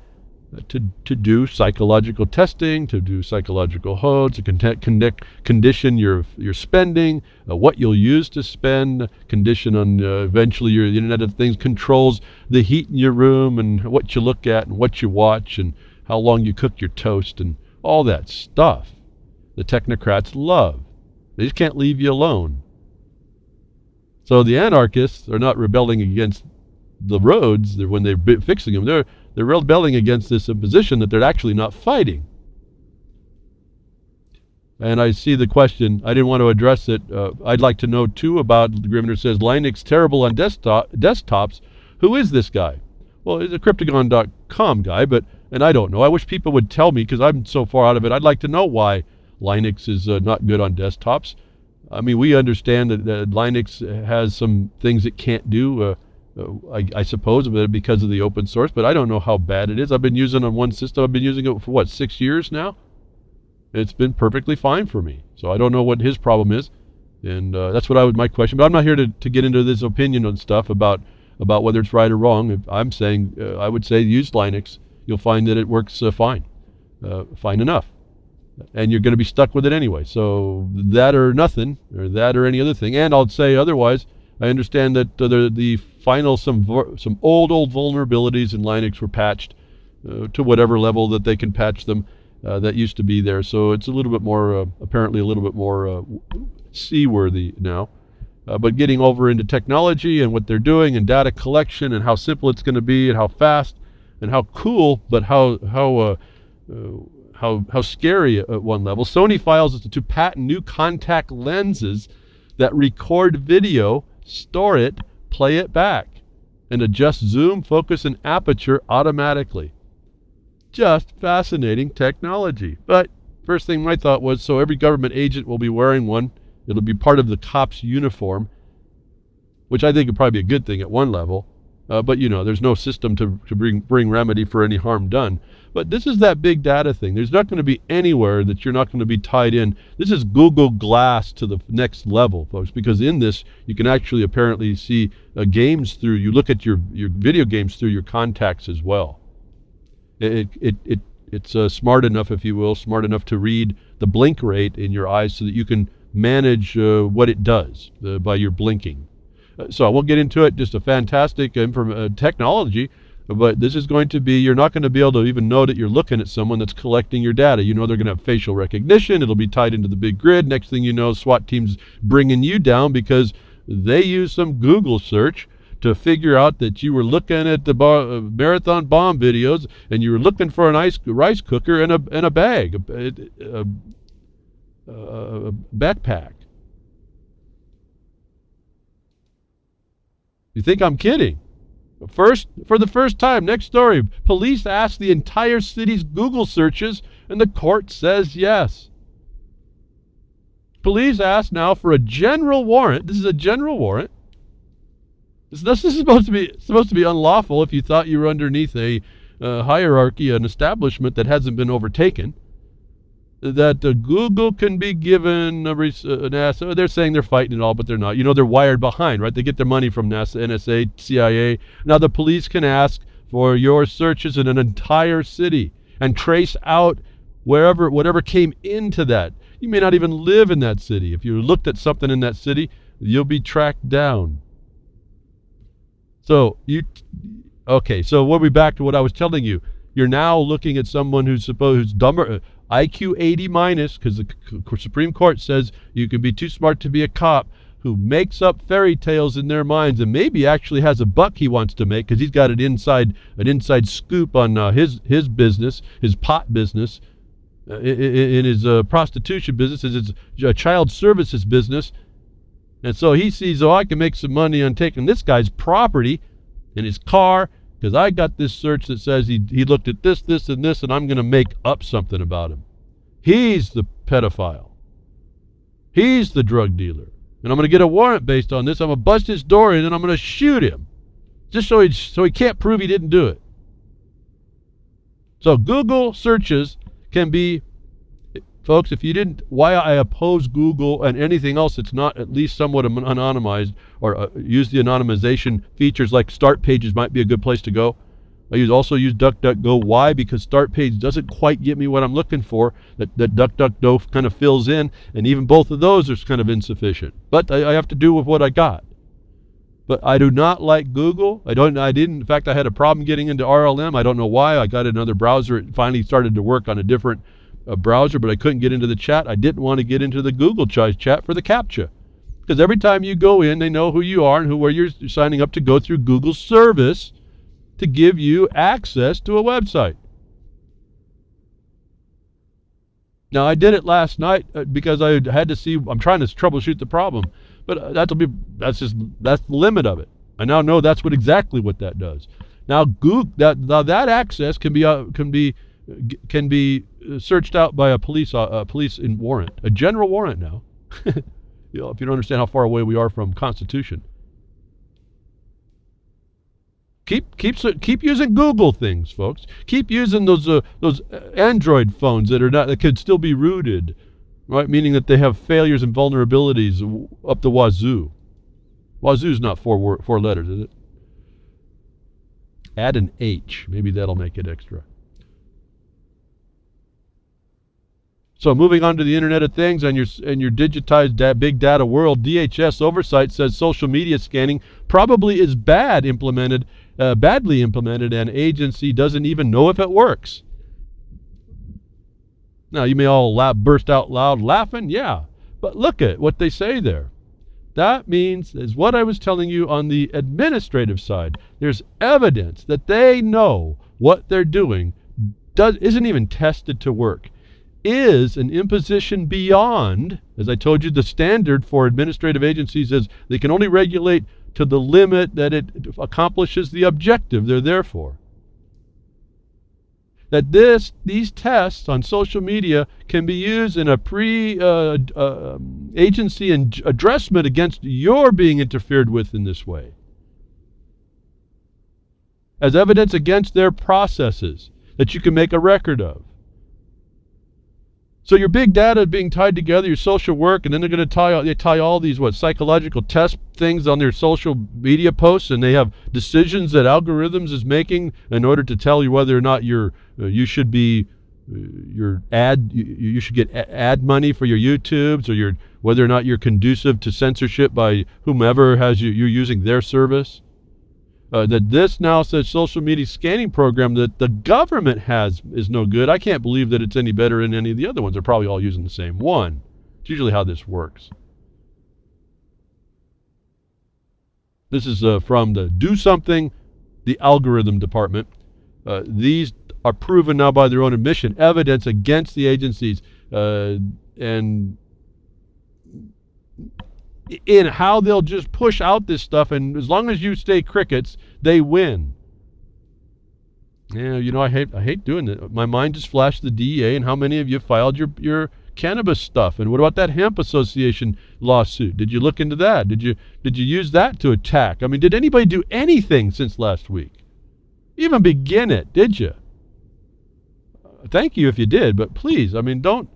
to do psychological testing, to do psychological holds, to condition your spending, what you'll use to spend, condition on eventually the Internet of Things controls the heat in your room and what you look at and what you watch and how long you cook your toast and all that stuff. The technocrats love. They just can't leave you alone. So the anarchists are not rebelling against the roads. When they're fixing them, they're rebelling against this imposition that they're actually not fighting. And I see the question. I didn't want to address it. I'd like to know too about the Grimner says Linux terrible on desktops. Who is this guy? Well, he's a Cryptagon.com guy, and I don't know. I wish people would tell me because I'm so far out of it. I'd like to know why Linux is not good on desktops. I mean, we understand that Linux has some things it can't do. I suppose because of the open source, but I don't know how bad it is. I've been using it on one system. I've been using it for 6 years now? It's been perfectly fine for me. So I don't know what his problem is, and that's what my question. But I'm not here to get into this opinion on stuff about whether it's right or wrong. I'm saying I would say use Linux. You'll find that it works fine enough, and you're going to be stuck with it anyway. So that or nothing, or that or any other thing. And I'll say otherwise. I understand that the final some old vulnerabilities in Linux were patched to whatever level that they can patch them that used to be there. So it's a little bit more, apparently a little bit more seaworthy now. But getting over into technology and what they're doing and data collection and how simple it's going to be and how fast and how cool, but how scary at one level. Sony files to patent new contact lenses that record video, store it, play it back, and adjust zoom, focus, and aperture automatically. Just fascinating technology. But first thing my thought was, so every government agent will be wearing one. It'll be part of the cop's uniform. which I think would probably be a good thing at one level. But there's no system to bring remedy for any harm done. But this is that big data thing. There's not going to be anywhere that you're not going to be tied in. This is Google Glass to the next level, folks, because in this you can actually apparently see games through. You look at your video games through your contacts as well. It's smart enough, if you will, smart enough to read the blink rate in your eyes so that you can manage what it does by your blinking. So I won't get into it. Just a fantastic technology. But this is going to be, you're not going to be able to even know that you're looking at someone that's collecting your data. They're going to have facial recognition. It'll be tied into the big grid. Next thing you know, SWAT team's bringing you down because they use some Google search to figure out that you were looking at the marathon bomb videos and you were looking for an rice cooker and a bag, a backpack. You think I'm kidding? For the first time, next story, police ask the entire city's Google searches, and the court says yes. Police ask now for a general warrant. This is a general warrant. This is supposed to be unlawful if you thought you were underneath a hierarchy, an establishment that hasn't been overtaken. That Google can be given NASA. They're saying they're fighting it all, but they're not. They're wired behind, right? They get their money from NASA, NSA, CIA. Now the police can ask for your searches in an entire city and trace out whatever came into that. You may not even live in that city. If you looked at something in that city, you'll be tracked down. So so we'll be back to what I was telling you. You're now looking at someone who's dumber. IQ 80 minus, because the Supreme Court says you can be too smart to be a cop, who makes up fairy tales in their minds and maybe actually has a buck he wants to make because he's got an inside scoop on his business, his pot business, in his prostitution business, his child services business. And so he sees, I can make some money on taking this guy's property and his car, because I got this search that says he looked at this, and this, and I'm going to make up something about him. He's the pedophile. He's the drug dealer. And I'm going to get a warrant based on this. I'm going to bust his door in, and I'm going to shoot him. Just so he can't prove he didn't do it. So Google searches can be, folks, why I oppose Google and anything else that's not at least somewhat anonymized or use the anonymization features like start pages might be a good place to go. I also use DuckDuckGo. Why? Because start page doesn't quite get me what I'm looking for. That DuckDuckGo kind of fills in, and even both of those are kind of insufficient. But I have to do with what I got. But I do not like Google. In fact, I had a problem getting into RLM. I don't know why. I got another browser. It finally started to work on a different browser, but I couldn't get into the chat. I didn't want to get into the Google chat for the CAPTCHA. Because every time you go in, they know who you are and where you're signing up to go through Google's service to give you access to a website. Now, I did it last night because I had to see, I'm trying to troubleshoot the problem. But that's the limit of it. I now know that's exactly what that does. Now, that access can be searched out by a police warrant, a general warrant now. If you don't understand how far away we are from Constitution. Keep using Google things, folks. Keep using those Android phones that could still be rooted, right? Meaning that they have failures and vulnerabilities up the wazoo. Wazoo's not four letters, is it? Add an H. Maybe that'll make it extra. So moving on to the Internet of Things and your digitized big data world, DHS oversight says social media scanning probably is badly implemented, and agency doesn't even know if it works. Now, you may all burst out loud laughing, yeah, but look at what they say there. That means, is what I was telling you on the administrative side, there's evidence that they know what they're doing isn't even tested to work. Is an imposition beyond, as I told you, the standard for administrative agencies is they can only regulate to the limit that it accomplishes the objective they're there for. that these tests on social media can be used in a agency and addressment against your being interfered with in this way, as evidence against their processes that you can make a record of. So your big data is being tied together, your social work, and then they're going to tie all these psychological test things on their social media posts, and they have decisions that algorithms is making in order to tell you whether or not you should get ad money for your YouTubes, or whether or not you're conducive to censorship by whomever has you're using their service. That this now says social media scanning program that the government has is no good. I can't believe that it's any better than any of the other ones. They're probably all using the same one. It's usually how this works. This is from the Do Something, the algorithm department. These are proven now by their own admission, evidence against the agencies, and in how they'll just push out this stuff, and as long as you stay crickets, they win. Yeah, I hate doing it. My mind just flashed the DEA and how many of you filed your cannabis stuff. And what about that hemp association lawsuit? Did you look into that? Did you use that to attack? I mean, did anybody do anything since last week? Even begin it, did you? Thank you if you did, but please, I mean, don't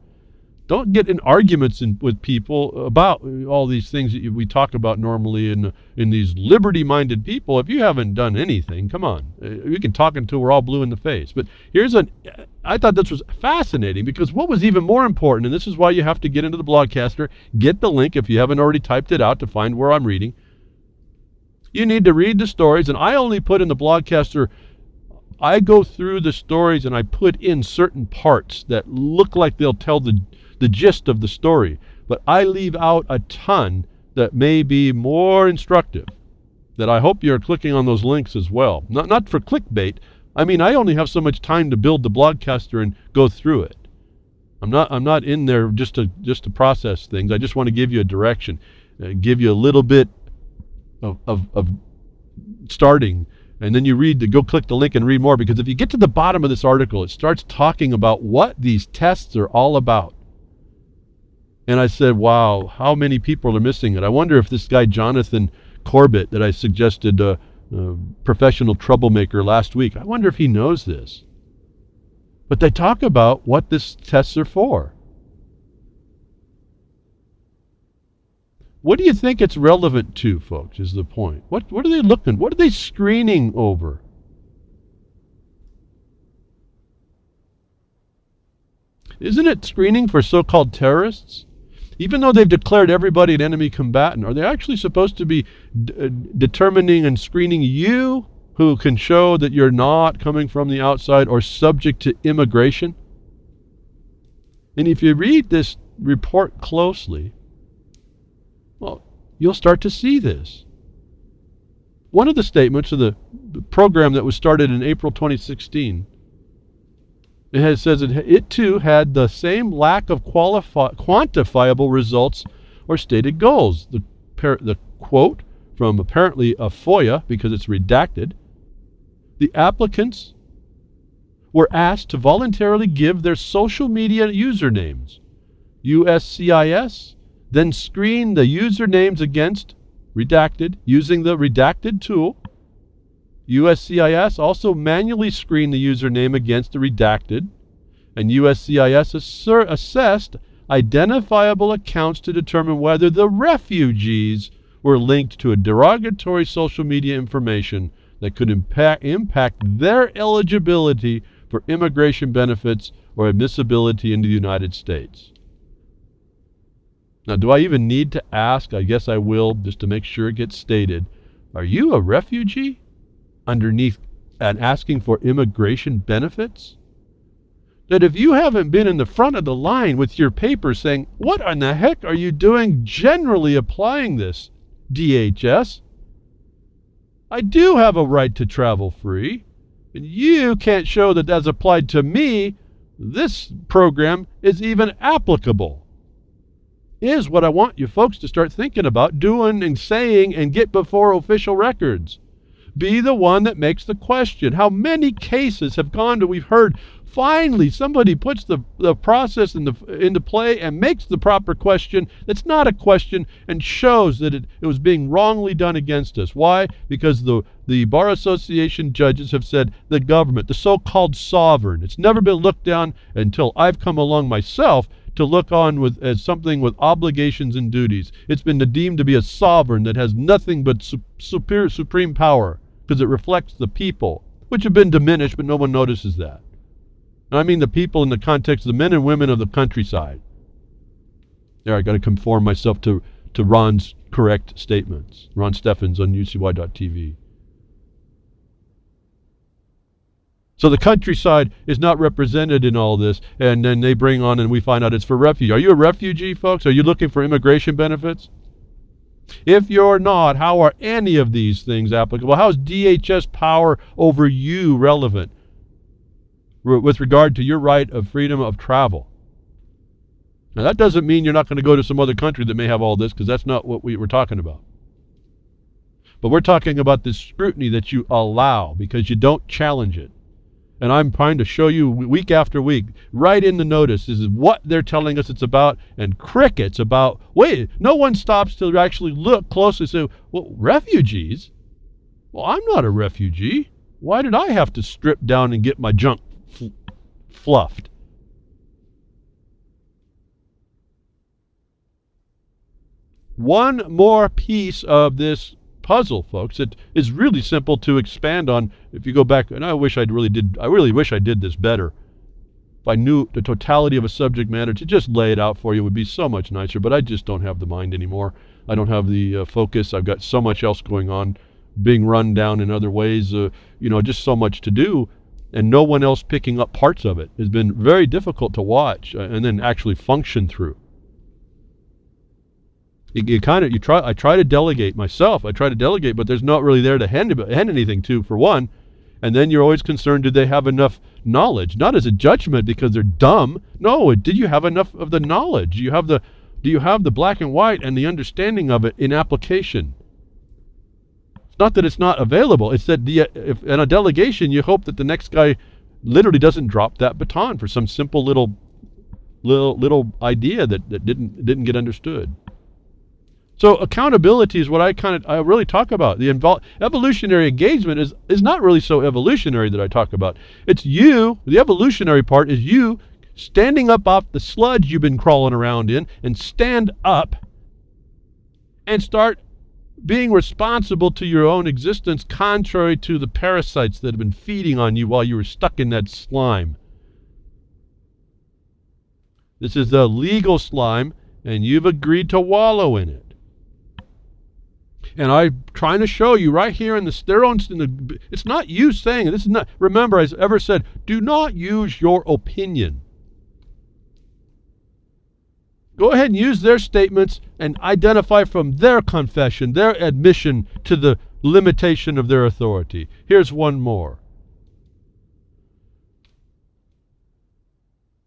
get in arguments with people about all these things that we talk about normally in these liberty-minded people. If you haven't done anything, come on. We can talk until we're all blue in the face. But I thought this was fascinating, because what was even more important, and this is why you have to get into the Blogcaster, get the link if you haven't already typed it out to find where I'm reading. You need to read the stories, and I only put in the Blogcaster, I go through the stories and I put in certain parts that look like they'll tell the gist of the story, but I leave out a ton that may be more instructive, that I hope you're clicking on those links as well. Not for clickbait. I mean, I only have so much time to build the Blogcaster and go through it. I'm not in there just to process things. I just want to give you a direction, give you a little bit of starting, and then go click the link and read more, because if you get to the bottom of this article, it starts talking about what these tests are all about. And I said, wow, how many people are missing it? I wonder if this guy, Jonathan Corbett, that I suggested, professional troublemaker last week, I wonder if he knows this. But they talk about what these tests are for. What do you think it's relevant to, folks, is the point. What are they looking? What are they screening over? Isn't it screening for so-called terrorists? Even though they've declared everybody an enemy combatant, are they actually supposed to be determining and screening you, who can show that you're not coming from the outside or subject to immigration? And if you read this report closely, well, you'll start to see this. One of the statements of the program that was started in April 2016, says that it too had the same lack of quantifiable results or stated goals. The quote from apparently a FOIA, because it's redacted, the applicants were asked to voluntarily give their social media usernames, USCIS, then screen the usernames against redacted using the redacted tool. USCIS also manually screened the username against the redacted, and USCIS assessed identifiable accounts to determine whether the refugees were linked to a derogatory social media information that could impact their eligibility for immigration benefits or admissibility into the United States. Now, do I even need to ask? I guess I will, just to make sure it gets stated. Are you a refugee underneath and asking for immigration benefits? That if you haven't been in the front of the line with your paper saying, what in the heck are you doing generally applying this, DHS? I do have a right to travel free, and you can't show that as applied to me, this program is even applicable. Is what I want you folks to start thinking about, doing and saying, and get before official records. Be the one that makes the question. How many cases have gone to, we've heard, Finally, somebody puts the process into play and makes the proper question that's not a question and shows that it was being wrongly done against us. Why? Because the Bar Association judges have said the government, the so-called sovereign, it's never been looked down until I've come along myself to look on as something with obligations and duties. It's been deemed to be a sovereign that has nothing but supreme power because it reflects the people, which have been diminished, but no one notices that. And I mean the people in the context of the men and women of the countryside. There, I got to conform myself to Ron's correct statements. Ron Steffens on UCY.tv. So the countryside is not represented in all this, and then they bring on and we find out it's for refugee. Are you a refugee, folks? Are you looking for immigration benefits? If you're not, how are any of these things applicable? How is DHS power over you relevant with regard to your right of freedom of travel? Now that doesn't mean you're not going to go to some other country that may have all this, because that's not what we were talking about. But we're talking about this scrutiny that you allow because you don't challenge it. And I'm trying to show you week after week, right in the notice, this is what they're telling us it's about, and crickets about, wait, no one stops to actually look closely and say, well, refugees? Well, I'm not a refugee. Why did I have to strip down and get my junk fluffed? One more piece of this puzzle, folks. It is really simple to expand on. If you go back, and I really wish I did this better. If I knew the totality of a subject matter, to just lay it out for you would be so much nicer, but I just don't have the mind anymore. I don't have the focus. I've got so much else going on, being run down in other ways, just so much to do, and no one else picking up parts of it. It's been very difficult to watch and then actually function through. I try to delegate myself. I try to delegate, but there's not really there to hand anything to, for one. And then you're always concerned, do they have enough knowledge? Not as a judgment because they're dumb. No, did you have enough of the knowledge? Do you have the black and white and the understanding of it in application? It's not that it's not available. It's that if in a delegation, you hope that the next guy literally doesn't drop that baton for some simple little idea that didn't get understood. So accountability is what I really talk about. The evolutionary engagement is not really so evolutionary that I talk about. It's you, the evolutionary part is you standing up off the sludge you've been crawling around in, and stand up and start being responsible to your own existence, contrary to the parasites that have been feeding on you while you were stuck in that slime. This is the legal slime, and you've agreed to wallow in it. And I'm trying to show you right here it's not you saying it. This is not, remember, as ever said, do not use your opinion. Go ahead and use their statements and identify from their confession, their admission to the limitation of their authority. Here's one more.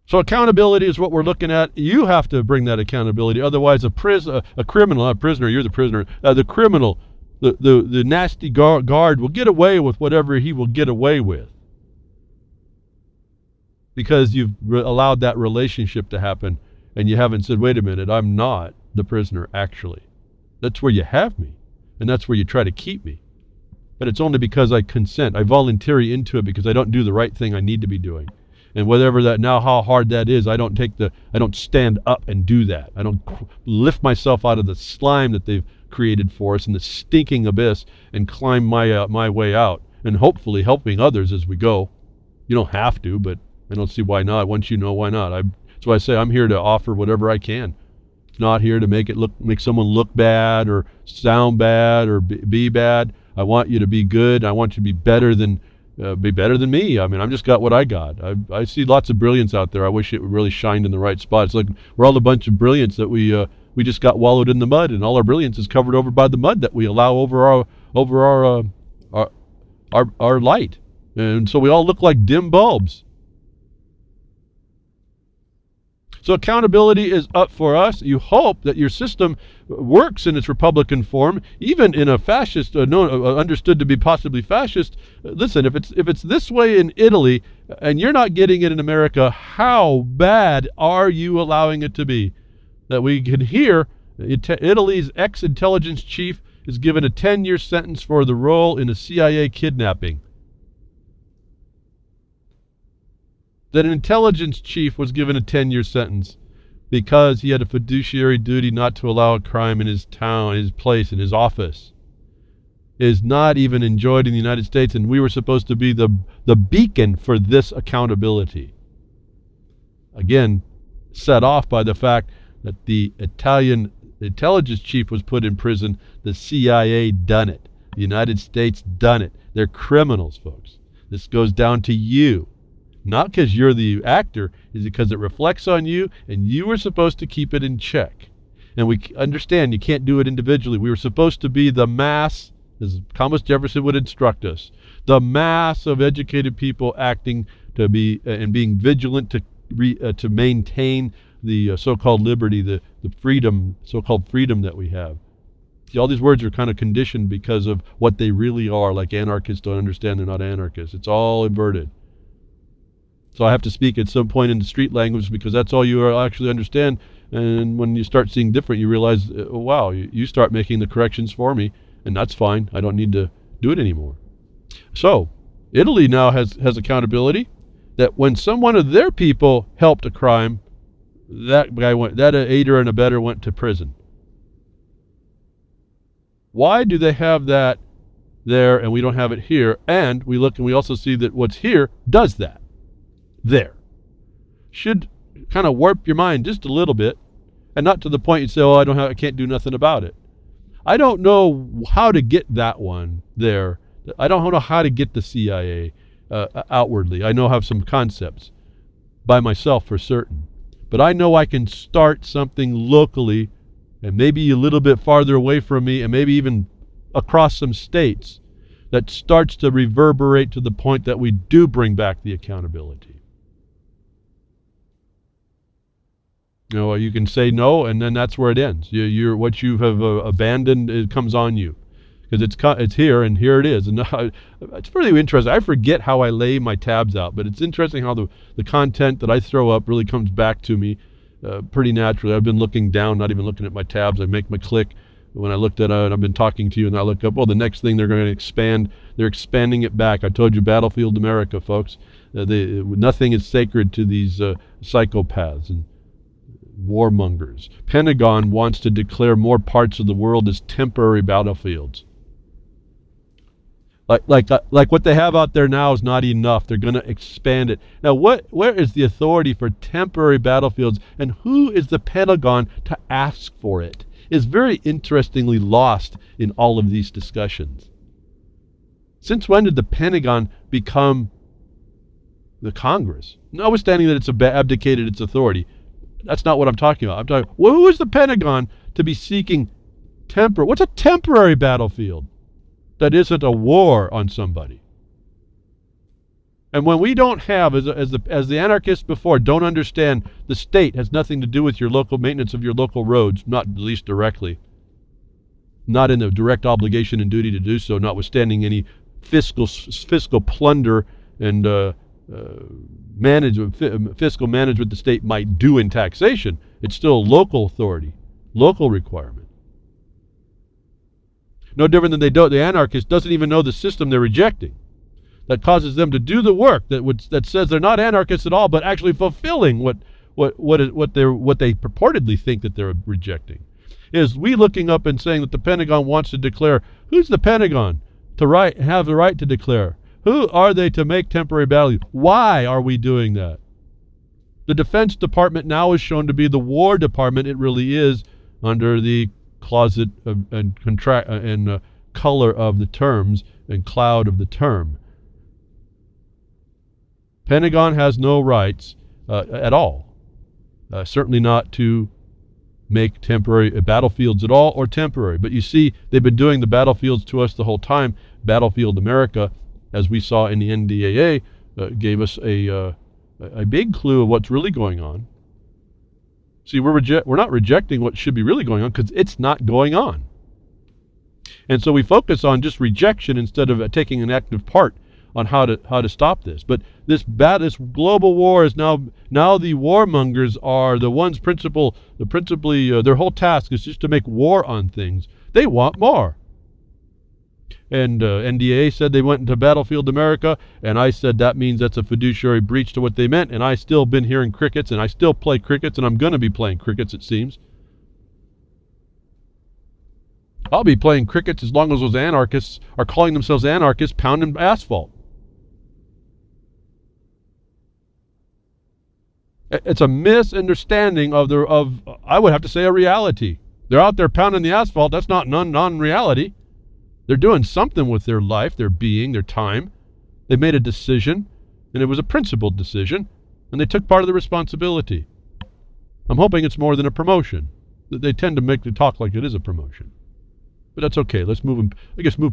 So accountability is what we're looking at. You have to bring that accountability. Otherwise, a criminal, not a prisoner, you're the prisoner, the criminal, the nasty guard will get away with whatever he will get away with. Because you've allowed that relationship to happen, and you haven't said, wait a minute, I'm not the prisoner, actually. That's where you have me, and that's where you try to keep me. But it's only because I consent. I volunteer into it because I don't do the right thing I need to be doing. And whatever that, now how hard that is, I don't stand up and do that. I don't lift myself out of the slime that they've created for us in the stinking abyss and climb my way out, and hopefully helping others as we go. You don't have to, but I don't see why not. Once you know, why not? That's why I say I'm here to offer whatever I can. It's not here to make someone look bad or sound bad or be bad. I want you to be good. I want you to be better than me. I mean, I've just got what I got. I see lots of brilliance out there. I wish it really shined in the right spot. It's like we're all a bunch of brilliance that we just got wallowed in the mud, and all our brilliance is covered over by the mud that we allow over our light, and so we all look like dim bulbs. So accountability is up for us. You hope that your system works in its Republican form, even in a fascist, understood to be possibly fascist. Listen, if it's this way in Italy, and you're not getting it in America, how bad are you allowing it to be? That we can hear Italy's ex-intelligence chief is given a 10-year sentence for the role in a CIA kidnapping. That an intelligence chief was given a 10-year sentence because he had a fiduciary duty not to allow a crime in his town, his place, in his office, is not even enjoyed in the United States, and we were supposed to be the beacon for this accountability. Again, set off by the fact that the Italian intelligence chief was put in prison. The CIA done it. The United States done it. They're criminals, folks. This goes down to you. Not because you're the actor, is because it reflects on you, and you were supposed to keep it in check. And we understand you can't do it individually. We were supposed to be the mass, as Thomas Jefferson would instruct us, the mass of educated people acting to be and being vigilant to maintain the so-called liberty, the freedom, so-called freedom that we have. See, all these words are kind of conditioned because of what they really are. Like anarchists don't understand they're not anarchists. It's all inverted. So I have to speak at some point in the street language because that's all you actually understand. And when you start seeing different, you realize, oh, wow, you start making the corrections for me, and that's fine. I don't need to do it anymore. So Italy now has accountability that when one of their people helped a crime, that aider and abetter went to prison. Why do they have that there and we don't have it here? And we look and we also see that what's here does that. There. Should kind of warp your mind just a little bit, and not to the point you say, oh, I can't do nothing about it. I don't know how to get that one there. I don't know how to get the CIA outwardly. I know I have some concepts by myself for certain. But I know I can start something locally and maybe a little bit farther away from me and maybe even across some states that starts to reverberate to the point that we do bring back the accountability. You know, you can say no, and then that's where it ends. What you have abandoned, it comes on you, because it's here, and here it is. And it's pretty interesting. I forget how I lay my tabs out, but it's interesting how the content that I throw up really comes back to me pretty naturally. I've been looking down, not even looking at my tabs. I make my click when I looked at it, and I've been talking to you, and I look up. Well, the next thing they're going to expand. They're expanding it back. I told you, Battlefield America, folks. Nothing is sacred to these psychopaths and warmongers. Pentagon wants to declare more parts of the world as temporary battlefields. Like what they have out there now is not enough. They're going to expand it. Now, where is the authority for temporary battlefields, and who is the Pentagon to ask for it? Is very interestingly lost in all of these discussions. Since when did the Pentagon become the Congress? Notwithstanding that it's abdicated its authority. That's not what I'm talking about. I'm talking, well, who is the Pentagon to be seeking what's a temporary battlefield that isn't a war on somebody? And when we don't have, as the anarchists before, don't understand the state has nothing to do with your local maintenance of your local roads, not at least directly, not in the direct obligation and duty to do so, notwithstanding any fiscal plunder and fiscal management the state might do in taxation. It's still a local authority, local requirement. No different than the anarchist doesn't even know the system they're rejecting. That causes them to do the work that says they're not anarchists at all, but actually fulfilling what they purportedly think that they're rejecting. Is we looking up and saying that the Pentagon wants to declare, who's the Pentagon to have the right to declare? Who are they to make temporary battle? Why are we doing that? The Defense Department now is shown to be the War Department. It really is, under the closet and color of the terms and cloud of the term. Pentagon has no rights at all. Certainly not to make temporary battlefields at all, or temporary. But you see, they've been doing the battlefields to us the whole time. Battlefield America, as we saw in the NDAA, gave us a big clue of what's really going on. See, we're not rejecting what should be really going on because it's not going on. And so we focus on just rejection instead of taking an active part on how to stop this. But this global war is now the warmongers are the ones principally their whole task is just to make war on things. They want more. And NDA said they went into Battlefield America, and I said that means that's a fiduciary breach to what they meant, and I still been hearing crickets, and I still play crickets, and I'm going to be playing crickets, it seems. I'll be playing crickets as long as those anarchists are calling themselves anarchists pounding asphalt. It's a misunderstanding of I would have to say a reality. They're out there pounding the asphalt. That's not non-reality. They're doing something with their life, their being, their time. They made a decision, and it was a principled decision, and they took part of the responsibility. I'm hoping it's more than a promotion. They tend to make the talk like it is a promotion. But that's okay. Let's move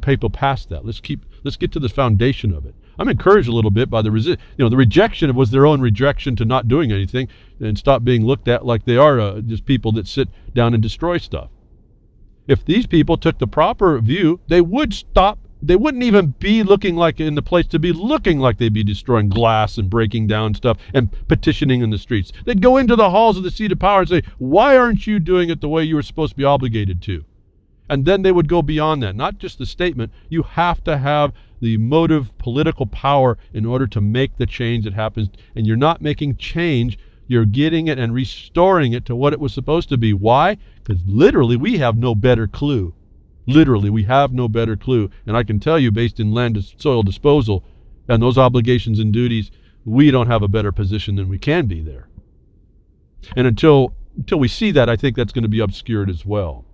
people past that. Let's get to the foundation of it. I'm encouraged a little bit by the rejection was their own rejection to not doing anything and stop being looked at like they are just people that sit down and destroy stuff. If these people took the proper view, they would stop. They wouldn't even be looking like in the place to be looking like they'd be destroying glass and breaking down stuff and petitioning in the streets. They'd go into the halls of the seat of power and say, why aren't you doing it the way you were supposed to be obligated to? And then they would go beyond that. Not just the statement. You have to have the motive, political power in order to make the change that happens. And you're not making change. You're getting it and restoring it to what it was supposed to be. Why? Because literally we have no better clue. Literally we have no better clue. And I can tell you, based in land and soil disposal and those obligations and duties, we don't have a better position than we can be there. And until we see that, I think that's going to be obscured as well.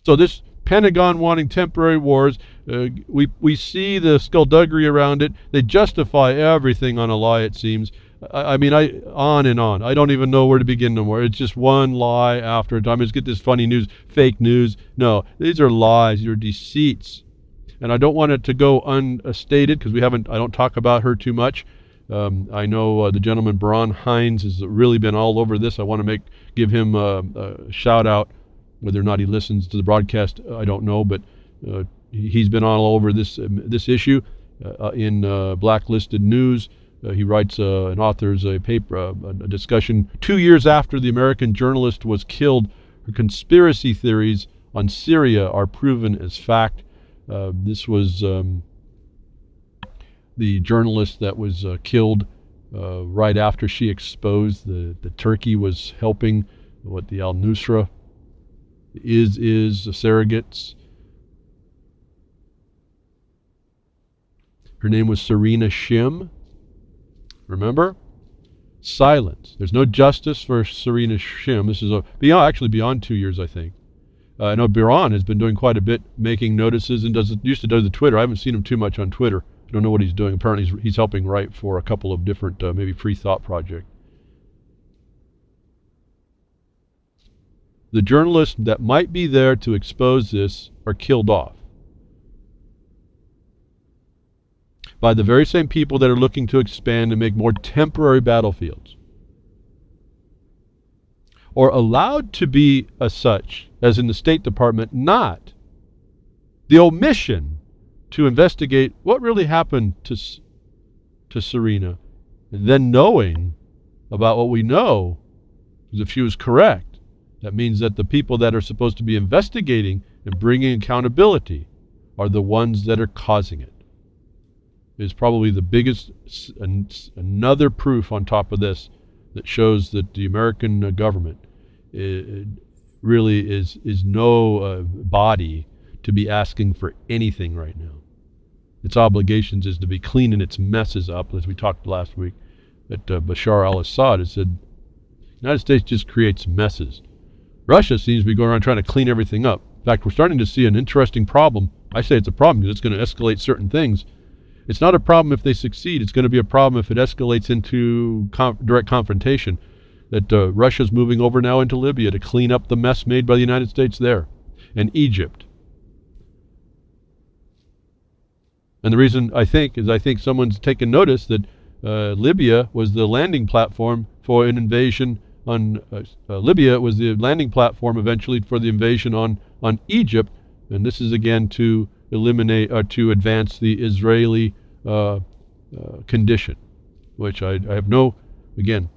So this Pentagon wanting temporary wars, we see the skullduggery around it. They justify everything on a lie, it seems. I mean, on and on. I don't even know where to begin no more. It's just one lie after a time. Let's get this funny news, fake news. No, these are lies. These are deceits. And I don't want it to go unstated because I don't talk about her too much. I know the gentleman, Braun Hines, has really been all over this. I want to give him a shout out. Whether or not he listens to the broadcast, I don't know, but he's been all over this issue in Blacklisted News. He writes and authors a paper, a discussion 2 years after the American journalist was killed. Her conspiracy theories on Syria are proven as fact. This was the journalist that was killed right after she exposed the Turkey was helping the al-Nusra is surrogates. Her name was Serena Shim. Remember? Silence. There's no justice for Serena Shim. This is beyond 2 years, I think. I know Biran has been doing quite a bit, making notices, and used to do the Twitter. I haven't seen him too much on Twitter. I don't know what he's doing. Apparently he's helping write for a couple of different, maybe free thought projects. The journalists that might be there to expose this are killed off by the very same people that are looking to expand and make more temporary battlefields, or allowed to be as such, as in the State Department, not the omission to investigate what really happened to Serena, and then knowing about what we know, because if she was correct, that means that the people that are supposed to be investigating and bringing accountability are the ones that are causing it. It's probably the biggest, another proof on top of this that shows that the American government really is no body to be asking for anything right now. Its obligations is to be cleaning its messes up, as we talked last week. That Bashar al-Assad has said, the United States just creates messes. Russia seems to be going around trying to clean everything up. In fact, we're starting to see an interesting problem. I say it's a problem because it's going to escalate certain things. It's not a problem if they succeed. It's going to be a problem if it escalates into direct confrontation. That Russia's moving over now into Libya to clean up the mess made by the United States there, and Egypt. And the reason I think someone's taken notice that Libya was the landing platform for an invasion on Libya was the landing platform eventually for the invasion on Egypt, and this is again to eliminate or to advance the Israeli condition, which I have no, again,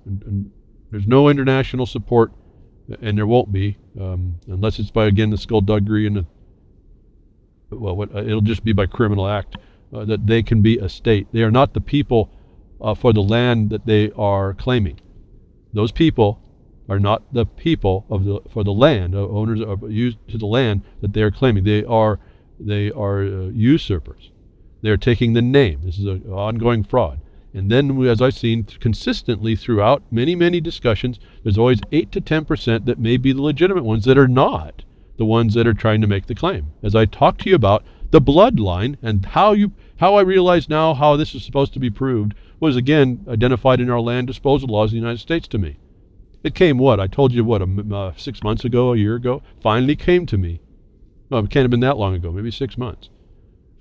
there's no international support, and there won't be unless it's by, again, the skullduggery and it'll just be by criminal act that they can be a state. They are not the people for the land that they are claiming. Those people are not the people for the land, owners of used to the land that they are claiming. They are usurpers. They are taking the name. This is an ongoing fraud. And then, as I've seen consistently throughout many discussions, there's always 8 to 10% that may be the legitimate ones that are not the ones that are trying to make the claim. As I talked to you about the bloodline and how I realize now how this is supposed to be proved was again identified in our land disposal laws in the United States to me. It came I told you 6 months ago, a year ago, finally came to me. Well, it can't have been that long ago, maybe 6 months.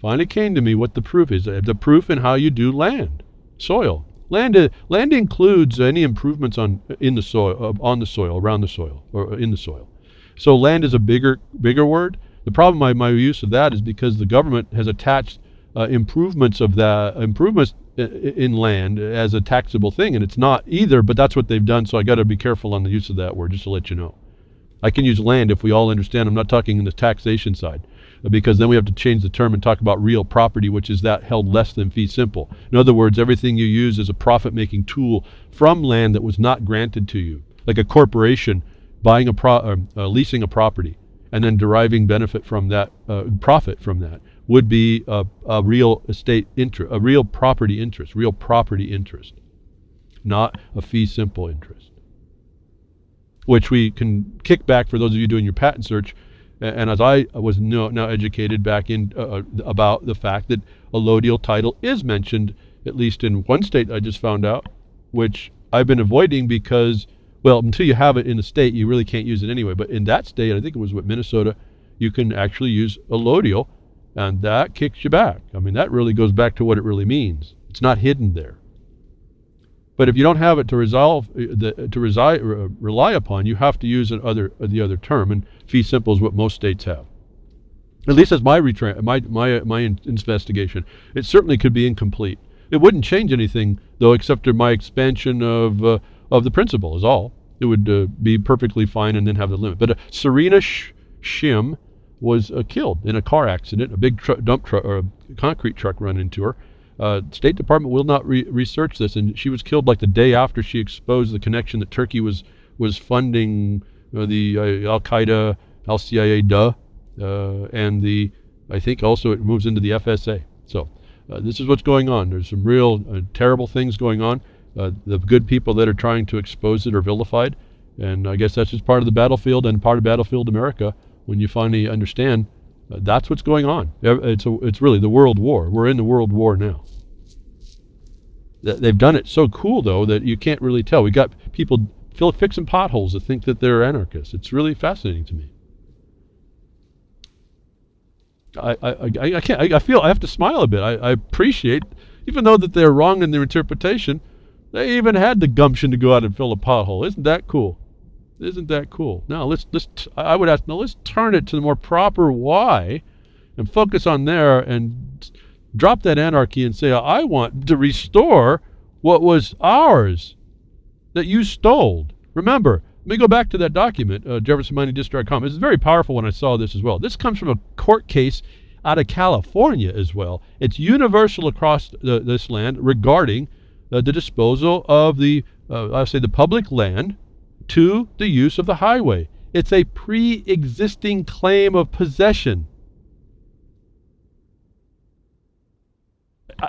Finally came to me what the proof is. The proof in how you do land, soil. Land includes any improvements in the soil, on the soil, around the soil, or in the soil. So land is a bigger word. The problem by my use of that is because the government has attached improvements in land as a taxable thing, and it's not either, but that's what they've done, so I got to be careful on the use of that word, just to let you know. I can use land if we all understand. I'm not talking in the taxation side, because then we have to change the term and talk about real property, which is that held less than fee simple. In other words, everything you use is a profit-making tool from land that was not granted to you, like a corporation buying leasing a property and then deriving benefit from that, profit from that, would be a real estate interest, a real property interest, not a fee simple interest, which we can kick back for those of you doing your patent search. And as I was now educated back in about the fact that allodial title is mentioned, at least in one state I just found out, which I've been avoiding because, well, until you have it in the state, you really can't use it anyway. But in that state, I think it was Minnesota, you can actually use allodial, and that kicks you back. I mean, that really goes back to what it really means. It's not hidden there. But if you don't have it to rely upon, you have to use the other term, and fee simple is what most states have. At least that's my investigation. It certainly could be incomplete. It wouldn't change anything, though, except for my expansion of the principle is all. It would be perfectly fine and then have the limit. But Serena Shim was killed in a car accident. A big dump truck or a concrete truck ran into her. State Department will not research this, and she was killed like the day after she exposed the connection that Turkey was funding the Al-Qaeda, Al-CIA, and I think also it moves into the FSA. So this is what's going on. There's some real terrible things going on. The good people that are trying to expose it are vilified, and I guess that's just part of the battlefield and part of Battlefield America. When you finally understand, that's what's going on. It's really the world war. We're in the world war now. They've done it so cool, though, that you can't really tell. We got people fixing potholes that think that they're anarchists. It's really fascinating to me. I feel I have to smile a bit. I appreciate, even though that they're wrong in their interpretation, they even had the gumption to go out and fill a pothole. Isn't that cool? Isn't that cool? Now I would ask, now let's turn it to the more proper why and focus on there and drop that anarchy and say, I want to restore what was ours that you stole. Remember, let me go back to that document, JeffersonMining.com. It's very powerful when I saw this as well. This comes from a court case out of California as well. It's universal across this land regarding the disposal of the public land to the use of the highway. It's a pre-existing claim of possession.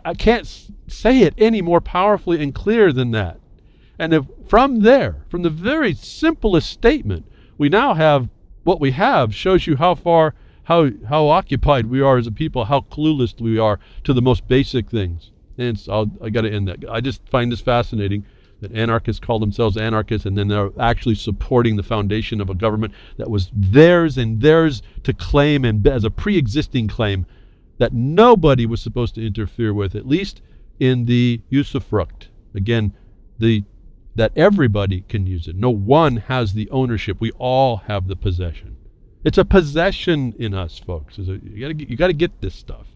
I can't say it any more powerfully and clear than that. And if from the very simplest statement, we now have what we have shows you how occupied we are as a people, how clueless we are to the most basic things. And I got to end that. I just find this fascinating that anarchists call themselves anarchists, and then they're actually supporting the foundation of a government that was theirs to claim, and as a pre-existing claim that nobody was supposed to interfere with, at least in the usufruct. Again, that everybody can use it. No one has the ownership. We all have the possession. It's a possession in us, folks. You got to get this stuff.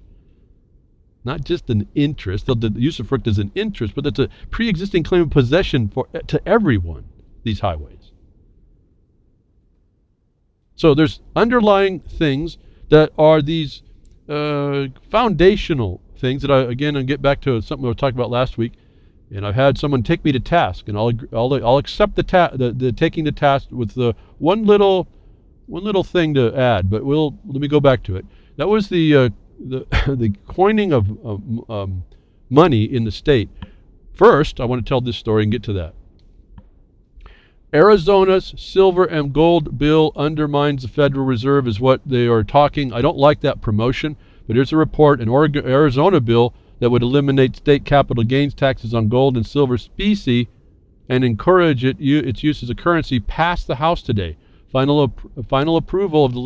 Not just an interest. The usufruct is an interest, but it's a pre-existing claim of possession to everyone, these highways. So there's underlying things that are these foundational things that I'll get back to something we were talking about last week. And I've had someone take me to task, and I'll accept the taking the task with the one little thing to add. But let me go back to it. That was the coining of money in the state. First, I want to tell this story and get to that. Arizona's silver and gold bill undermines the Federal Reserve is what they are talking. I don't like that promotion, but here's a report. An Arizona bill that would eliminate state capital gains taxes on gold and silver specie and encourage its use as a currency passed the House today. Final approval of the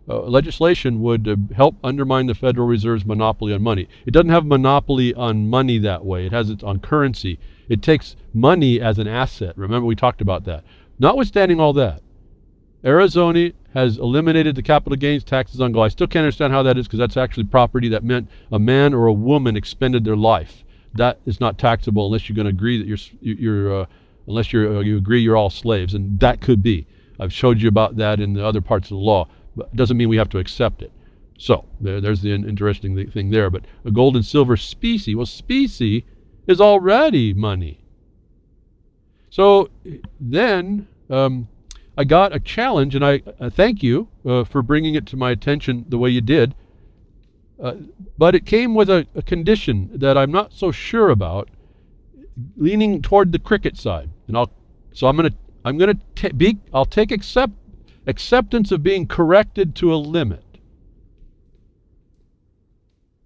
legislation would help undermine the Federal Reserve's monopoly on money. It doesn't have monopoly on money that way. It has it on currency. It takes money as an asset. Remember, we talked about that. Notwithstanding all that, Arizona has eliminated the capital gains taxes on gold. I still can't understand how that is, because that's actually property that meant a man or a woman expended their life. That is not taxable unless you're going to agree that you agree you're all slaves, and that could be. I've showed you about that in the other parts of the law, but it doesn't mean we have to accept it. So there's the interesting thing there. But a gold and silver specie, well, specie is already money. So then I got a challenge, and I thank you for bringing it to my attention the way you did. But it came with a condition that I'm not so sure about, leaning toward the cricket side. And I'll take acceptance of being corrected to a limit.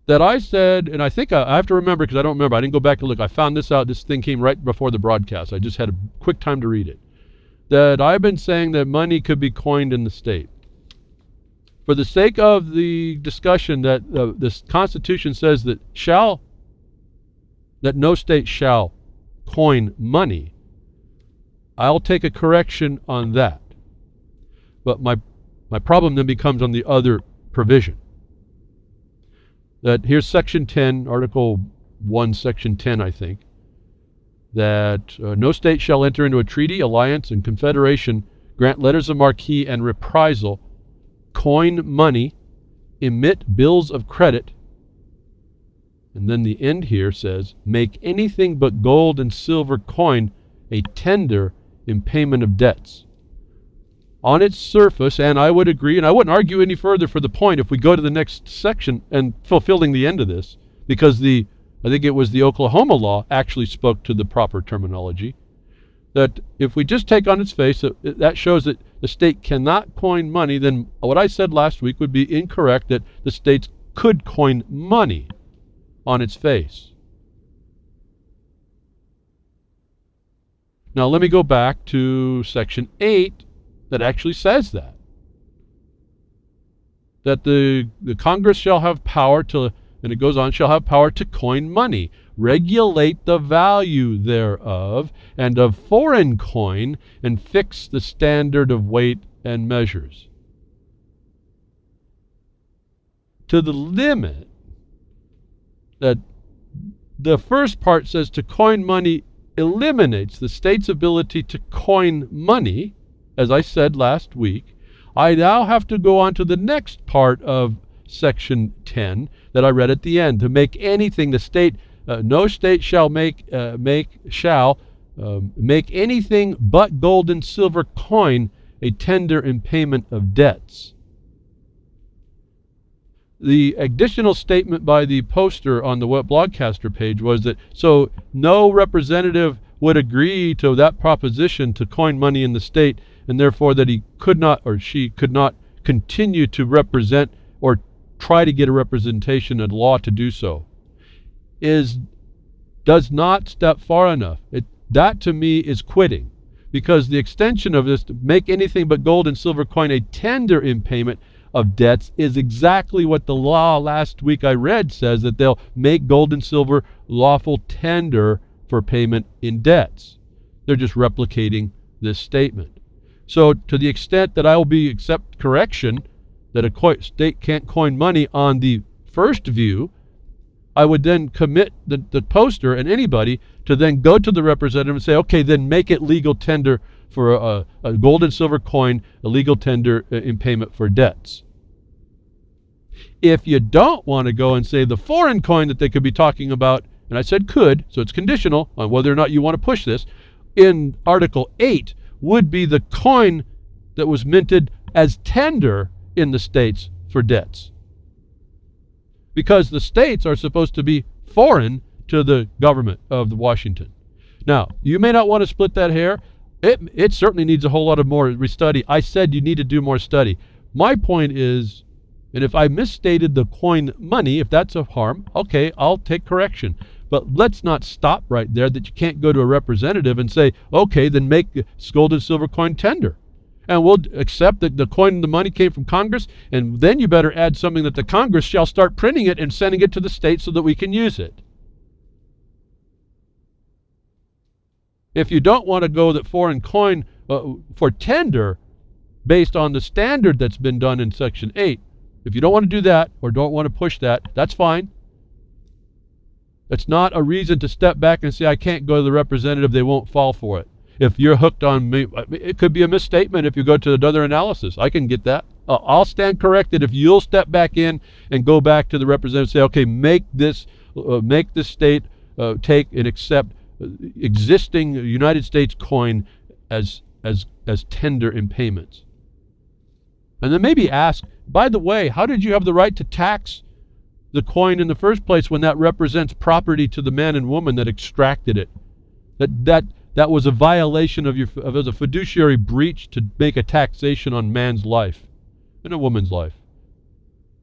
That I said, and I think I have to remember, because I don't remember. I didn't go back to look. I found this out. This thing came right before the broadcast. I just had a quick time to read it. That I've been saying that money could be coined in the state. For the sake of the discussion that this Constitution says that no state shall coin money, I'll take a correction on that. But my problem then becomes on the other provision. That here's Section 10, Article 1, Section 10, I think. That no state shall enter into a treaty, alliance, and confederation, grant letters of marque and reprisal, coin money, emit bills of credit, and then the end here says, make anything but gold and silver coin a tender in payment of debts. On its surface, and I would agree, and I wouldn't argue any further for the point if we go to the next section and fulfilling the end of this, because I think it was the Oklahoma law actually spoke to the proper terminology, that if we just take on its face, that shows that the state cannot coin money, then what I said last week would be incorrect, that the states could coin money on its face. Now let me go back to Section 8 that actually says that the Congress shall have power to, and it goes on, shall have power to coin money, regulate the value thereof, and of foreign coin, and fix the standard of weight and measures. To the limit that the first part says to coin money eliminates the state's ability to coin money, as I said last week, I now have to go on to the next part of Section 10 that I read at the end. To make anything, the state, no state shall make anything but gold and silver coin a tender in payment of debts. The additional statement by the poster on the Blogcaster page was that so no representative would agree to that proposition to coin money in the state, and therefore that he could not or she could not continue to represent or try to get a representation and law to do so, does not step far enough. That to me is quitting, because the extension of this to make anything but gold and silver coin a tender in payment of debts is exactly what the law last week I read says, that they'll make gold and silver lawful tender for payment in debts. They're just replicating this statement. So to the extent that I will accept correction that a state can't coin money on the first view, I would then commit the poster and anybody to then go to the representative and say, okay, then make it legal tender for a gold and silver coin, a legal tender in payment for debts. If you don't want to go and say the foreign coin that they could be talking about, and I said could, so it's conditional on whether or not you want to push this, in Article 8 would be the coin that was minted as tender in the states for debts. Because the states are supposed to be foreign to the government of Washington. Now, you may not want to split that hair. It certainly needs a whole lot of more study. I said you need to do more study. My point is, and if I misstated the coin money, if that's a harm, okay, I'll take correction. But let's not stop right there, that you can't go to a representative and say, okay, then make gold and silver coin tender. And we'll accept that the coin and the money came from Congress, and then you better add something that the Congress shall start printing it and sending it to the states so that we can use it. If you don't want to go that foreign coin for tender based on the standard that's been done in Section 8, if you don't want to do that or don't want to push that, that's fine. That's not a reason to step back and say, I can't go to the representative, they won't fall for it. If you're hooked on me, it could be a misstatement if you go to another analysis. I can get that. I'll stand corrected if you'll step back in and go back to the representative and say, okay, make this state take and accept existing United States coin as tender in payments. And then maybe ask, by the way, how did you have the right to tax the coin in the first place when that represents property to the man and woman that extracted it? That was a violation of a fiduciary breach to make a taxation on man's life and a woman's life.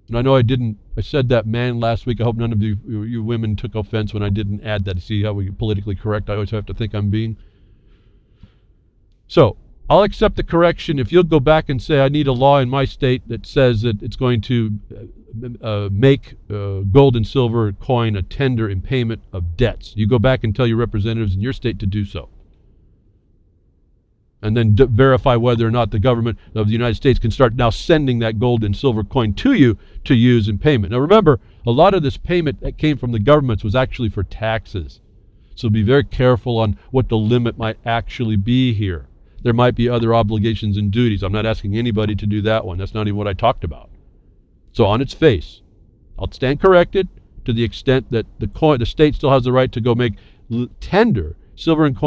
And I know I said that man last week. I hope none of you women took offense when I didn't add that. See how we politically correct I always have to think I'm being. So I'll accept the correction if you'll go back and say I need a law in my state that says that it's going to make gold and silver coin a tender in payment of debts. You go back and tell your representatives in your state to do so. And then verify whether or not the government of the United States can start now sending that gold and silver coin to you to use in payment. Now remember, a lot of this payment that came from the governments was actually for taxes. So be very careful on what the limit might actually be here. There might be other obligations and duties. I'm not asking anybody to do that one. That's not even what I talked about. So on its face, I'll stand corrected to the extent that the state still has the right to go make tender silver and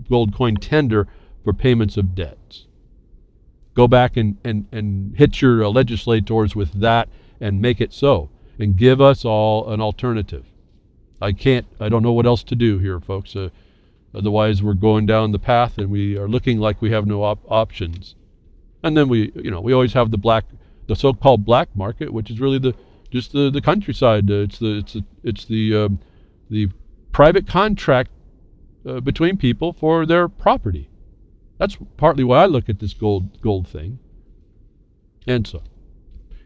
gold coin tender for payments of debts. Go back and hit your legislators with that and make it so. And give us all an alternative. I don't know what else to do here, folks. Otherwise, we're going down the path and we are looking like we have no options. And then we always have the so-called black market, which is really just the countryside. It's the private contract between people for their property. That's partly why I look at this gold thing. And so,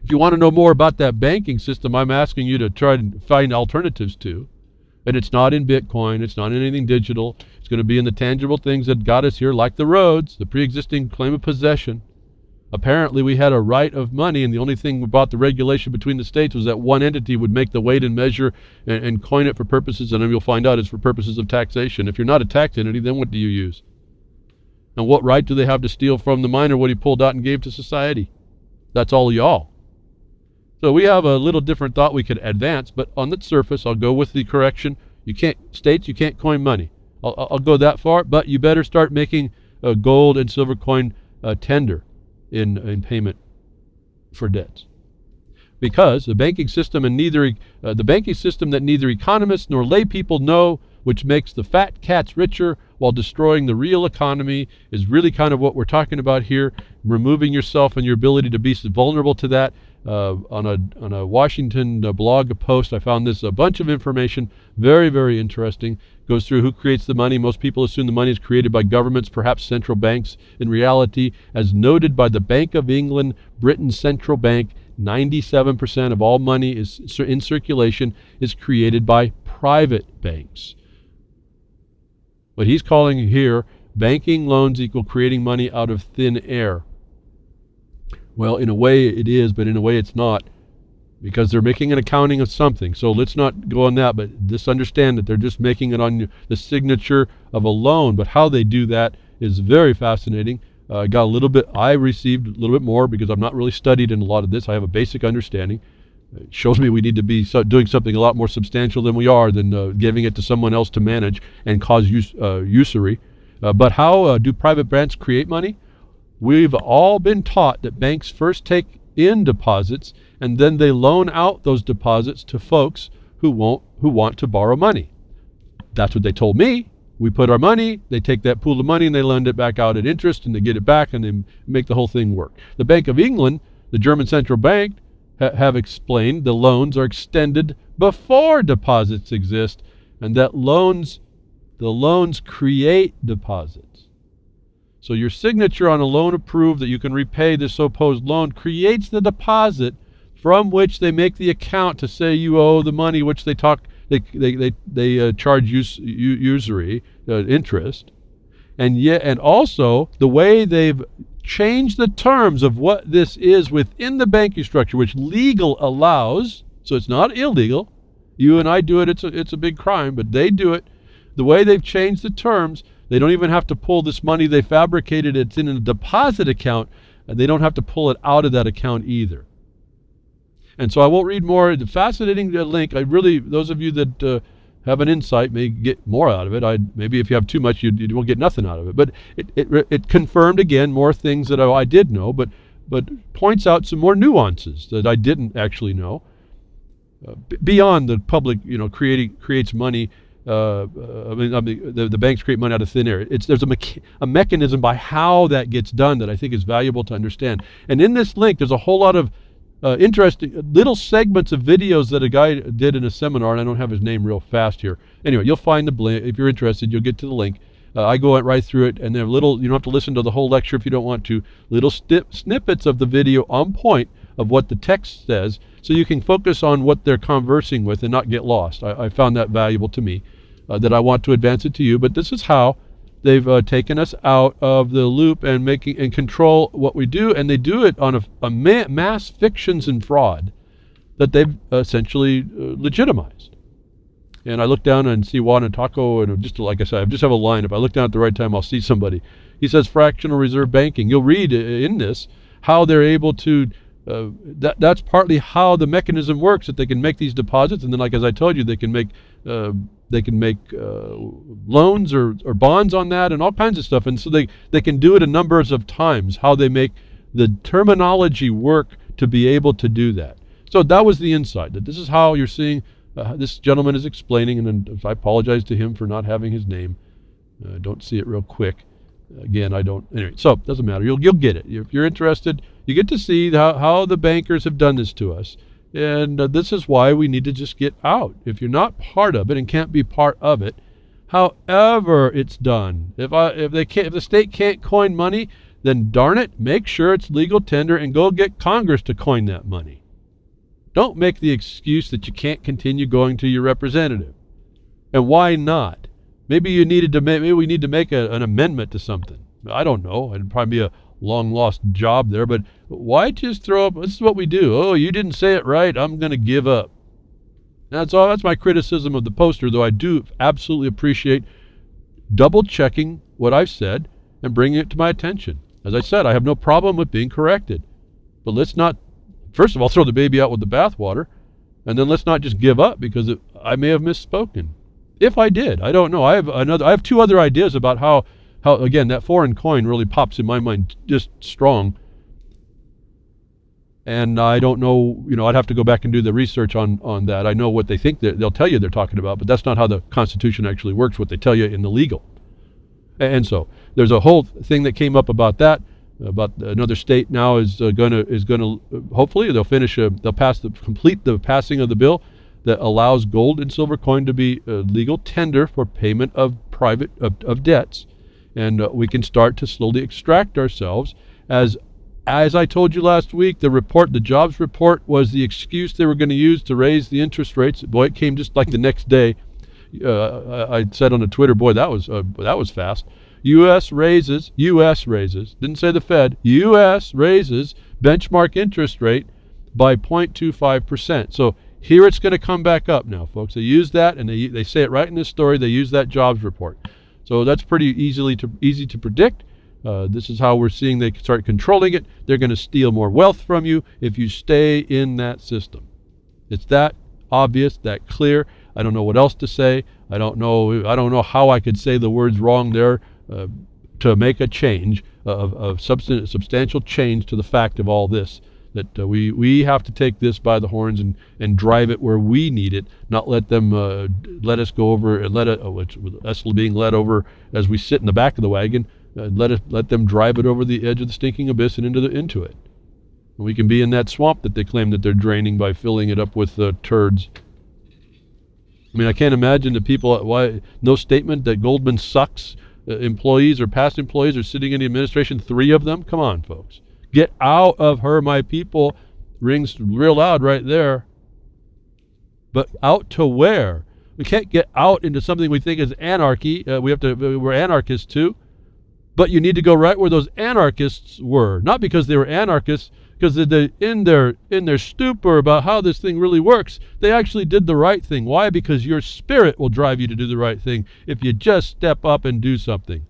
if you want to know more about that banking system, I'm asking you to try and find alternatives to. And it's not in Bitcoin. It's not in anything digital. It's going to be in the tangible things that got us here, like the roads, the pre-existing claim of possession. Apparently, we had a right of money, and the only thing about the regulation between the states was that one entity would make the weight and measure and coin it for purposes, and then you'll find out it's for purposes of taxation. If you're not a tax entity, then what do you use? And what right do they have to steal from the miner what he pulled out and gave to society? That's all y'all. So we have a little different thought we could advance, but on the surface, I'll go with the correction. You can't coin money. I'll go that far, but you better start making gold and silver coin tender in payment for debts, because the banking system that neither economists nor lay people know, which makes the fat cats richer while destroying the real economy is really kind of what we're talking about here, removing yourself and your ability to be vulnerable to that. On a Washington blog post, I found this a bunch of information, very, very interesting. Goes through who creates the money. Most people assume the money is created by governments, perhaps central banks. In reality, as noted by the Bank of England, Britain's central bank, 97% of all money is in circulation is created by private banks. What he's calling here, banking loans equal creating money out of thin air. Well, in a way it is, but in a way it's not, because they're making an accounting of something. So let's not go on that, but just understand that they're just making it on the signature of a loan. But how they do that is very fascinating. I received a little bit more because I'm not really studied in a lot of this. I have a basic understanding. It shows me we need to be doing something a lot more substantial than we are, than giving it to someone else to manage and cause usury. But how do private banks create money? We've all been taught that banks first take in deposits and then they loan out those deposits to folks who want to borrow money. That's what they told me. We put our money, they take that pool of money and they lend it back out at interest, and they get it back and they make the whole thing work. The Bank of England, the German central bank, have explained the loans are extended before deposits exist, and that the loans create deposits. So your signature on a loan approved that you can repay the supposed loan creates the deposit from which they make the account to say you owe the money, which they charge usury interest, and also the way they've changed the terms of what this is within the banking structure, which legal allows. So it's not illegal. You and I do it. It's a big crime, but they do it. The way they've changed the terms. They don't even have to pull this money they fabricated. It's in a deposit account, and they don't have to pull it out of that account either. And so I won't read more. The fascinating link. Those of you that have an insight may get more out of it. Maybe if you have too much, you won't get nothing out of it. But it confirmed again more things that I did know, but points out some more nuances that I didn't actually know. Beyond the public, creates money. The banks create money out of thin air. There's a mechanism by how that gets done that I think is valuable to understand. And in this link, there's a whole lot of interesting little segments of videos that a guy did in a seminar, and I don't have his name real fast here. Anyway, you'll find the link. If you're interested, you'll get to the link. I go right through it, and they're little. You don't have to listen to the whole lecture if you don't want to. Little snippets of the video on point of what the text says, so you can focus on what they're conversing with and not get lost. I found that valuable to me. That I want to advance it to you, but this is how they've taken us out of the loop and control what we do, and they do it on a mass fictions and fraud that they've essentially legitimized. And I look down and see Juan and Taco, and just like I said, I just have a line. If I look down at the right time, I'll see somebody. He says fractional reserve banking. You'll read in this how they're able to. That's partly how the mechanism works, that they can make these deposits, and then, like as I told you, they can make loans or bonds on that and all kinds of stuff. And so they can do it a number of times, how they make the terminology work to be able to do that. So that was the insight, that this is how you're seeing this gentleman is explaining, and I apologize to him for not having his name. I don't see it real quick. Again, I don't. Anyway, so it doesn't matter. You'll get it. If you're interested, you get to see how the bankers have done this to us. And this is why we need to just get out. If you're not part of it and can't be part of it, however it's done, if the state can't coin money, then darn it, make sure it's legal tender and go get Congress to coin that money. Don't make the excuse that you can't continue going to your representative. And why not? Maybe we need to make an amendment to something. I don't know. It'd probably be a long lost job there, but why just throw up? This is what we do. Oh, you didn't say it right, I'm going to give up. That's all. That's my criticism of the poster, though I do absolutely appreciate double checking what I've said and bringing it to my attention. As I said, I have no problem with being corrected, but let's not, first of all, throw the baby out with the bathwater, and then let's not just give up because I may have misspoken. If I did, I don't know. I have two other ideas about how again, that foreign coin really pops in my mind just strong. And I don't know, I'd have to go back and do the research on that. I know what they think they'll tell you they're talking about, but that's not how the Constitution actually works, what they tell you in the legal. And so there's a whole thing that came up about that. About another state now is going to hopefully they'll complete the passing of the bill that allows gold and silver coin to be legal tender for payment of of debts, and we can start to slowly extract ourselves. As I told you last week, the jobs report was the excuse they were going to use to raise the interest rates. Boy, it came just like the next day. I said on the Twitter, boy, that was fast. U.S. raises, didn't say the Fed, U.S. raises benchmark interest rate by 0.25%. So here it's going to come back up now, folks. They use that, and they say it right in this story. They use that jobs report. So that's pretty easy to predict. This is how we're seeing they start controlling it. They're going to steal more wealth from you if you stay in that system. It's that obvious, that clear. I don't know what else to say. I don't know how I could say the words wrong there to make a change of substantial change to the fact of all this. That we have to take this by the horns and drive it where we need it, not let them let us go over and us being led over as we sit in the back of the wagon. Let them drive it over the edge of the stinking abyss and into it. And we can be in that swamp that they claim that they're draining by filling it up with turds. I mean, I can't imagine the people. Why no statement that Goldman sucks employees or past employees are sitting in the administration. 3 of them. Come on, folks. Get out of her, my people. Rings real loud right there. But out to where? We can't get out into something we think is anarchy. We're anarchists too. But you need to go right where those anarchists were. Not because they were anarchists, because in their stupor about how this thing really works, they actually did the right thing. Why? Because your spirit will drive you to do the right thing if you just step up and do something.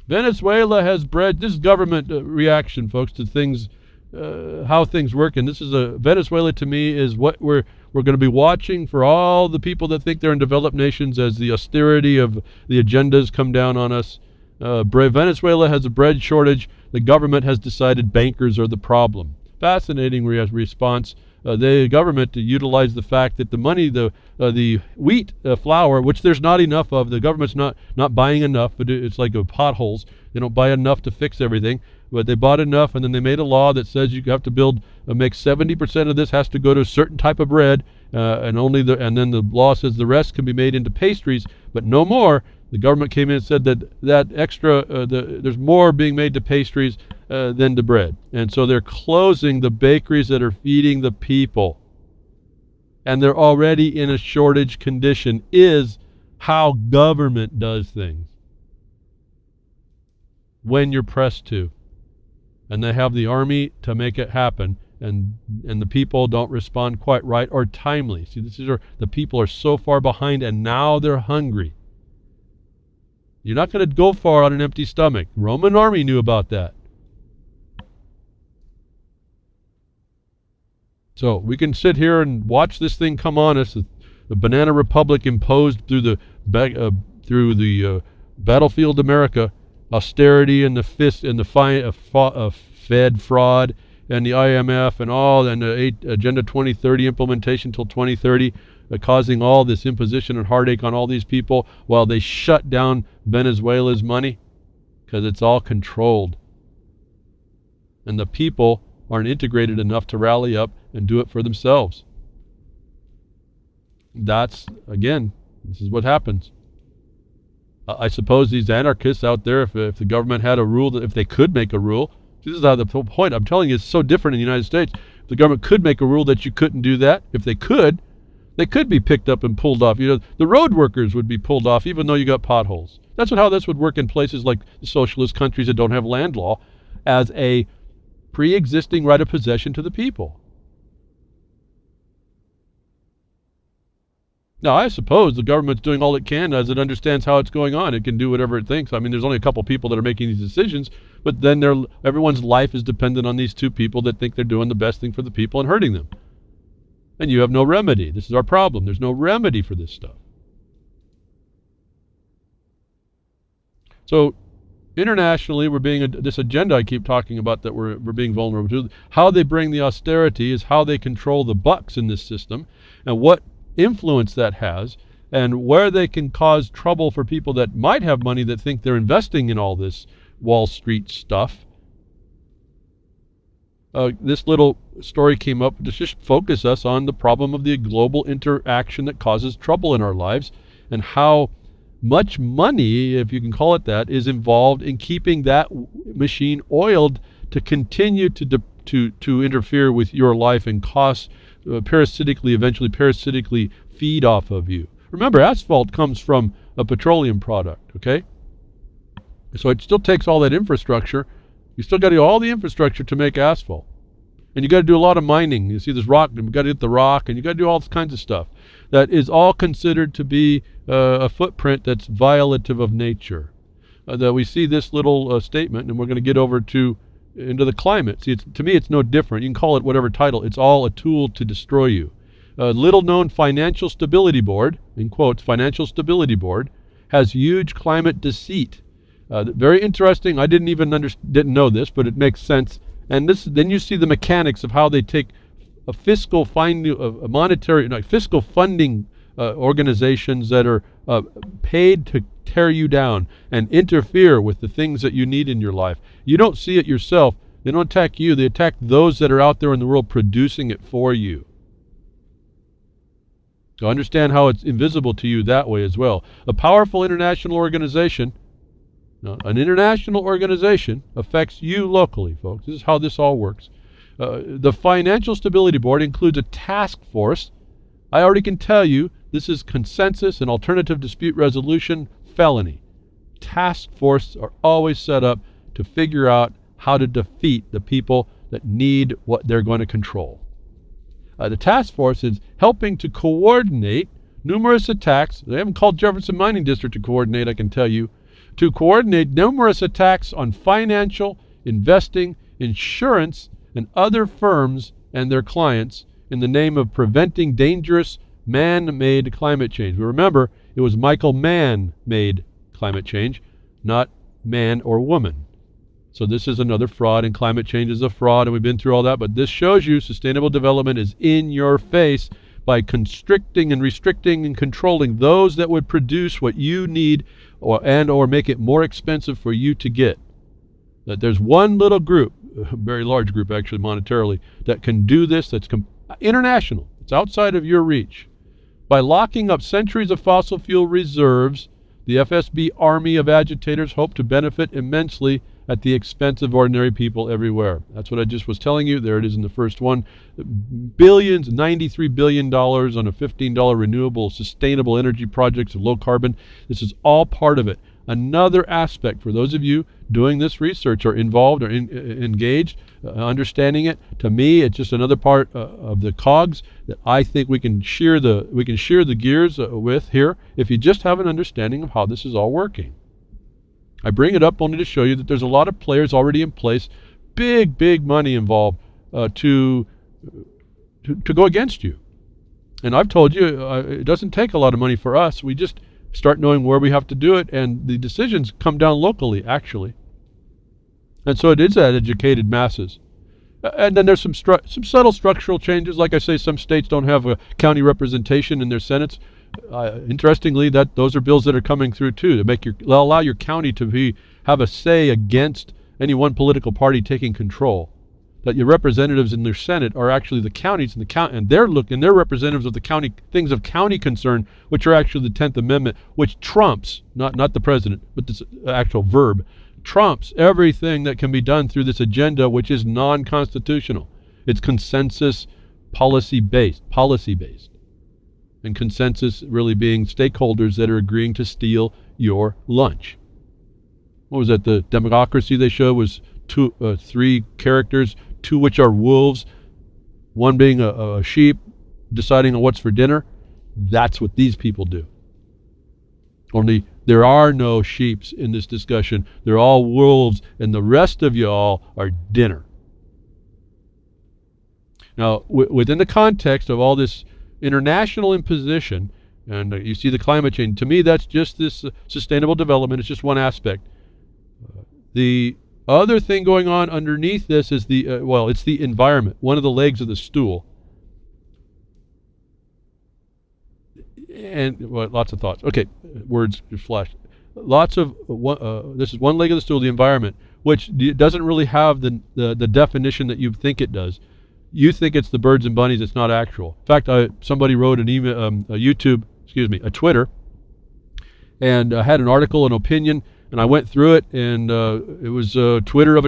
Venezuela has bred this government reaction, folks, to things, how things work. And this is Venezuela to me is what we're going to be watching for all the people that think they're in developed nations as the austerity of the agendas come down on us. Venezuela has a bread shortage. The government has decided bankers are the problem. Fascinating response. The government utilized the fact that the money, the wheat flour, which there's not enough of, the government's not buying enough. But it's like potholes. They don't buy enough to fix everything, but they bought enough, and then they made a law that says you have to make 70% of this has to go to a certain type of bread, and then the law says the rest can be made into pastries, but no more. The government came in and said that extra, there's more being made to pastries than to bread. And so they're closing the bakeries that are feeding the people. And they're already in a shortage condition, is how government does things. When you're pressed to. And they have the army to make it happen. And the people don't respond quite right or timely. See, the people are so far behind, and now they're hungry. You're not going to go far on an empty stomach. Roman army knew about that. So we can sit here and watch this thing come on us. The banana republic imposed through the battlefield America, austerity and the fist and the Fed fraud and the IMF and all, and the Agenda 2030 implementation till 2030. Causing all this imposition and heartache on all these people while they shut down Venezuela's money, because it's all controlled. And the people aren't integrated enough to rally up and do it for themselves. This is what happens. I suppose these anarchists out there, if the government had a rule, if they could make a rule, this is how the whole point I'm telling you is so different in the United States. If the government could make a rule that you couldn't do that, if they could be picked up and pulled off. The road workers would be pulled off even though you got potholes. That's how this would work in places like the socialist countries that don't have land law, as a pre-existing right of possession to the people. Now, I suppose the government's doing all it can as it understands how it's going on. It can do whatever it thinks. I mean, there's only a couple people that are making these decisions, but then everyone's life is dependent on these 2 people that think they're doing the best thing for the people and hurting them. And you have no remedy. This is our problem. There's no remedy for this stuff. So internationally, we're being this agenda I keep talking about that we're being vulnerable to. How they bring the austerity is how they control the bucks in this system. And what influence that has, and where they can cause trouble for people that might have money that think they're investing in all this Wall Street stuff. This little story came up to just focus us on the problem of the global interaction that causes trouble in our lives, and how much money, if you can call it that, is involved in keeping that machine oiled to continue to interfere with your life and cause eventually parasitically feed off of you. Remember, asphalt comes from a petroleum product, okay? So it still takes all that infrastructure. You still got to do all the infrastructure to make asphalt. And you got to do a lot of mining. You see this rock, and you got to get the rock, and you got to do all kinds of stuff. That is all considered to be a footprint that's violative of nature. That we see this little statement, and we're going to get over into the climate. See, to me, it's no different. You can call it whatever title. It's all a tool to destroy you. Little-known Financial Stability Board, in quotes, Financial Stability Board, has huge climate deceit. Very interesting. I didn't know this, but it makes sense. And then you see the mechanics of how they take a fiscal funding organizations that are paid to tear you down and interfere with the things that you need in your life. You don't see it yourself. They don't attack you. They attack those that are out there in the world producing it for you. So understand how it's invisible to you that way as well. A powerful international organization. Now, an international organization affects you locally, folks. This is how this all works. The Financial Stability Board includes a task force. I already can tell you this is consensus and alternative dispute resolution felony. Task forces are always set up to figure out how to defeat the people that need what they're going to control. The task force is helping to coordinate numerous attacks. They haven't called Jefferson Mining District to coordinate, I can tell you. To coordinate numerous attacks on financial, investing, insurance, and other firms and their clients in the name of preventing dangerous man-made climate change. But remember, it was Michael Mann made climate change, not man or woman. So this is another fraud, and climate change is a fraud, and we've been through all that. But this shows you sustainable development is in your face by constricting and restricting and controlling those that would produce what you need or make it more expensive for you to get. That there's one little group, a very large group actually monetarily, that can do this, that's international. It's outside of your reach. By locking up centuries of fossil fuel reserves, the FSB army of agitators hope to benefit immensely at the expense of ordinary people everywhere. That's what I just was telling you. There it is in the first one. Billions, $93 billion on a $15 renewable, sustainable energy projects of low carbon. This is all part of it. Another aspect for those of you doing this research or involved or engaged, understanding it. To me, it's just another part of the cogs that I think we can shear the gears with here if you just have an understanding of how this is all working. I bring it up only to show you that there's a lot of players already in place, big money involved to go against you. And I've told you, it doesn't take a lot of money for us. We just start knowing where we have to do it, and the decisions come down locally, actually. And so it is at educated masses. And then there's some subtle structural changes. Like I say, some states don't have a county representation in their senates. Interestingly, those are bills that are coming through too to allow your county to have a say against any one political party taking control. That your representatives in their Senate are actually the counties and they're representatives of the county things of county concern, which are actually the 10th Amendment, which trumps not the president, but this actual verb trumps everything that can be done through this agenda, which is non-constitutional. It's consensus policy based. And consensus really being stakeholders that are agreeing to steal your lunch. What was that? The democracy they showed was three characters, two which are wolves, one being a sheep deciding on what's for dinner. That's what these people do. Only there are no sheeps in this discussion. They're all wolves, and the rest of y'all are dinner. Now, within the context of all this international imposition, and you see the climate change, to me that's just this sustainable development. It's just one aspect. The other thing going on underneath this is it's the environment, one of the legs of the stool. and well, lots of thoughts. Okay, words flash. Lots of this is one leg of the stool, the environment, which doesn't really have the definition that you think it does. You think it's the birds and bunnies. It's not actual. In fact, somebody wrote an email, a Twitter, and had an article, an opinion, and I went through it, and it was a Twitter of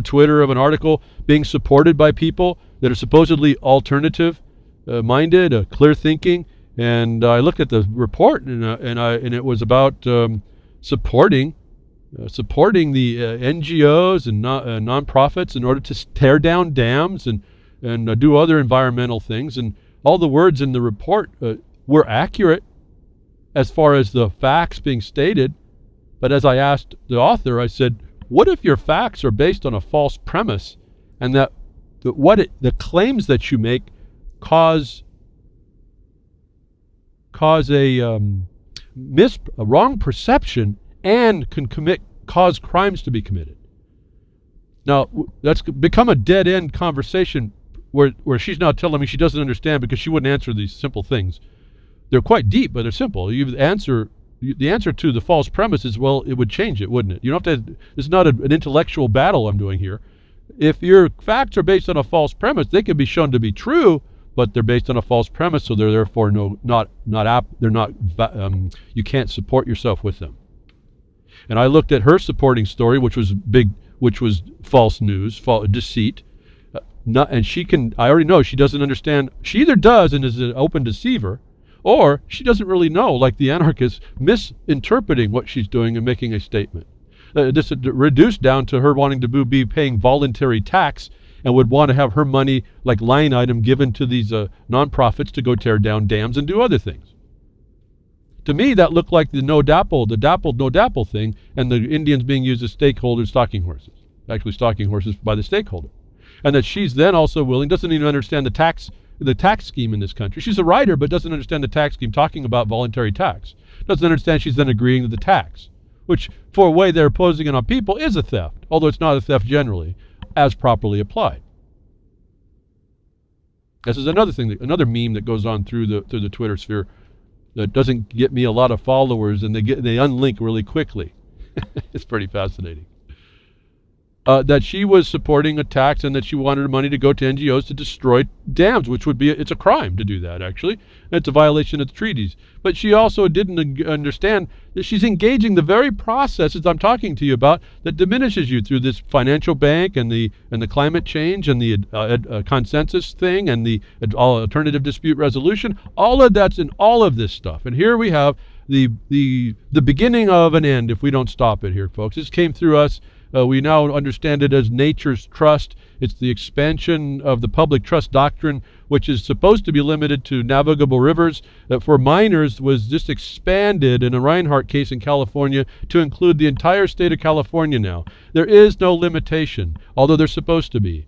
an article being supported by people that are supposedly alternative minded, clear thinking, and I looked at the report, and it was about supporting the NGOs and nonprofits in order to tear down dams and do other environmental things, and all the words in the report were accurate as far as the facts being stated. But as I asked the author, I said, what if your facts are based on a false premise, and that the claims that you make cause a wrong perception and can cause crimes to be committed? Now, that's become a dead-end conversation where she's now telling me she doesn't understand because she wouldn't answer these simple things. They're quite deep, but they're simple. The answer to the false premise is, well, it would change it, wouldn't it? You don't have to. It's not an intellectual battle I'm doing here. If your facts are based on a false premise, they can be shown to be true, but they're based on a false premise, so they're therefore you can't support yourself with them. And I looked at her supporting story, which was false news, deceit. I already know she doesn't understand. She either does and is an open deceiver, or she doesn't really know, like the anarchist, misinterpreting what she's doing and making a statement. This is reduced down to her wanting to be paying voluntary tax and would want to have her money, like line item, given to these nonprofits to go tear down dams and do other things. To me, that looked like the dappled no dapple thing, and the Indians being used as stakeholders, stalking horses. Actually, stalking horses by the stakeholder. And that she's then also doesn't even understand the tax scheme in this country. She's a writer, but doesn't understand the tax scheme, talking about voluntary tax. Doesn't understand she's then agreeing to the tax, which, for a way they're imposing it on people, is a theft, although it's not a theft generally, as properly applied. This is another meme that goes on through the Twitter sphere that doesn't get me a lot of followers, and they unlink really quickly. It's pretty fascinating. That she was supporting a tax and that she wanted her money to go to NGOs to destroy dams, which it's a crime to do that, actually. It's a violation of the treaties. But she also didn't understand that she's engaging the very processes I'm talking to you about that diminishes you through this financial bank and the climate change and the consensus thing and the alternative dispute resolution. All of that's in all of this stuff. And here we have the beginning of an end if we don't stop it here, folks. This came through us. We now understand it as nature's trust. It's the expansion of the public trust doctrine, which is supposed to be limited to navigable rivers. For minors, was just expanded in a Reinhardt case in California to include the entire state of California now. There is no limitation, although there's supposed to be.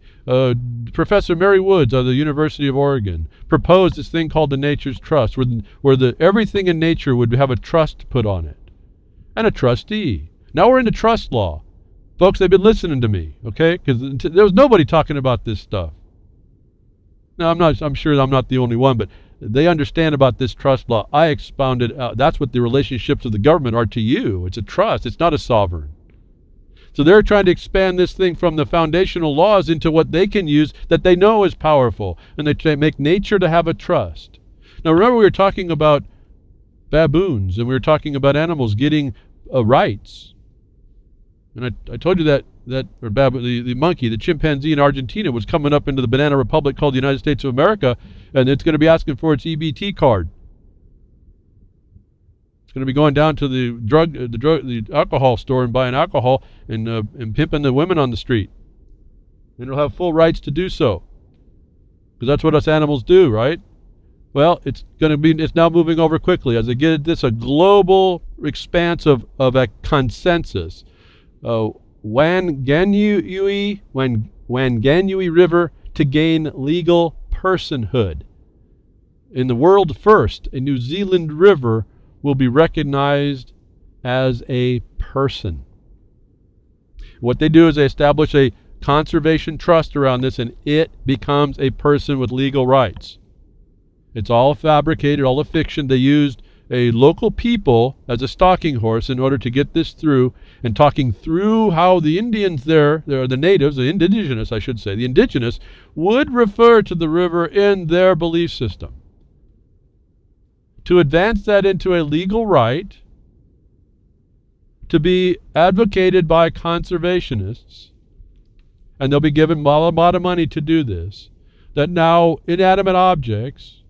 Professor Mary Woods of the University of Oregon proposed this thing called the nature's trust, where everything in nature would have a trust put on it, and a trustee. Now we're into trust law. Folks, they've been listening to me, okay? Because there was nobody talking about this stuff. Now, I'm sure I'm not the only one, but they understand about this trust law. I expounded out. That's what the relationships of the government are to you. It's a trust. It's not a sovereign. So they're trying to expand this thing from the foundational laws into what they can use that they know is powerful, and they make nature to have a trust. Now, remember we were talking about baboons, and we were talking about animals getting rights. And I told you that the monkey, the chimpanzee in Argentina, was coming up into the banana republic called the United States of America, and it's going to be asking for its EBT card. It's going to be going down to the alcohol store and buying alcohol and pimping the women on the street. And it'll have full rights to do so, because that's what us animals do, right? Well, it's now moving over quickly as they get this a global expanse of a consensus. Whanganui River to gain legal personhood. In the world first, a New Zealand river will be recognized as a person. What they do is they establish a conservation trust around this, and it becomes a person with legal rights. It's all fabricated, all a fiction. They used a local people as a stalking horse in order to get this through, and talking through how the Indians there, the natives, the indigenous, I should say, the indigenous, would refer to the river in their belief system. To advance that into a legal right, to be advocated by conservationists, and they'll be given a lot of money to do this, that now inanimate objects,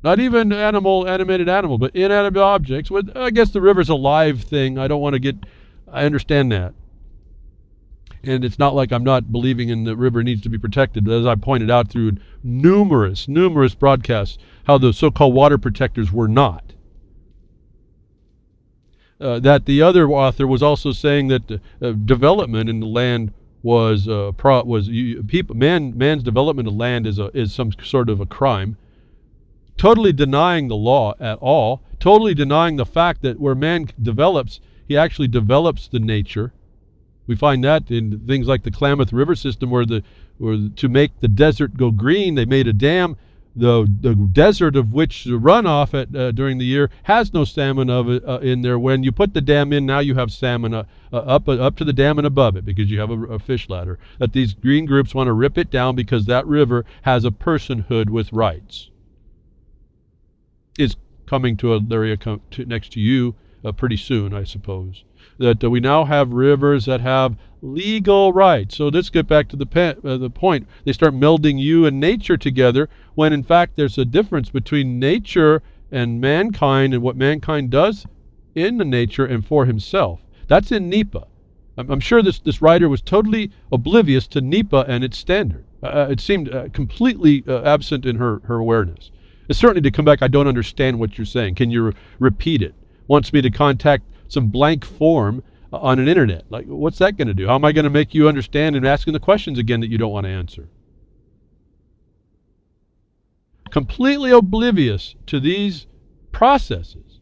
not even animated animal, but inanimate objects, I guess the river's a live thing, I understand that. And it's not like I'm not believing in the river needs to be protected, as I pointed out through numerous broadcasts, how the so-called water protectors were not. That the other author was also saying that development in the land was man's development of land is some sort of a crime, totally denying the law at all, totally denying the fact that where man develops, he actually develops the nature. We find that in things like the Klamath River system, where to make the desert go green, they made a dam. The desert of which the runoff during the year has no salmon in there. When you put the dam in, now you have salmon up to the dam and above it, because you have a fish ladder. That these green groups want to rip it down because that river has a personhood with rights. Is coming to an area next to you pretty soon, I suppose. That we now have rivers that have legal rights. So let's get back to the point. They start melding you and nature together, when in fact there's a difference between nature and mankind, and what mankind does in the nature and for himself. That's in NEPA. I'm sure this writer was totally oblivious to NEPA and its standard. It seemed completely absent in her awareness. It's certainly to come back, I don't understand what you're saying. Can you repeat it? Wants me to contact some blank form on an internet. Like, what's that going to do? How am I going to make you understand and asking the questions again that you don't want to answer? Completely oblivious to these processes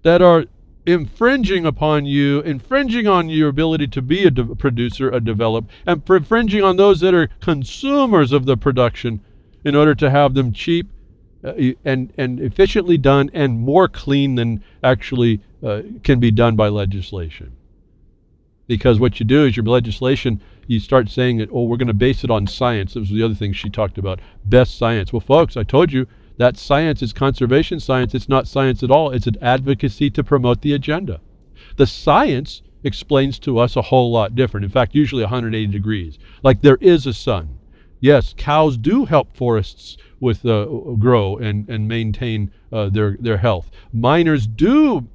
that are infringing upon you, infringing on your ability to be a producer, a develop, and infringing on those that are consumers of the production in order to have them cheap and efficiently done and more clean than actually can be done by legislation. Because what you do is your legislation, you start saying that, we're going to base it on science. That was the other thing she talked about, best science. Well, folks, I told you that science is conservation science. It's not science at all. It's an advocacy to promote the agenda. The science explains to us a whole lot different. In fact, usually 180 degrees. Like there is a sun. Yes, cows do help forests with grow and maintain their health. Miners do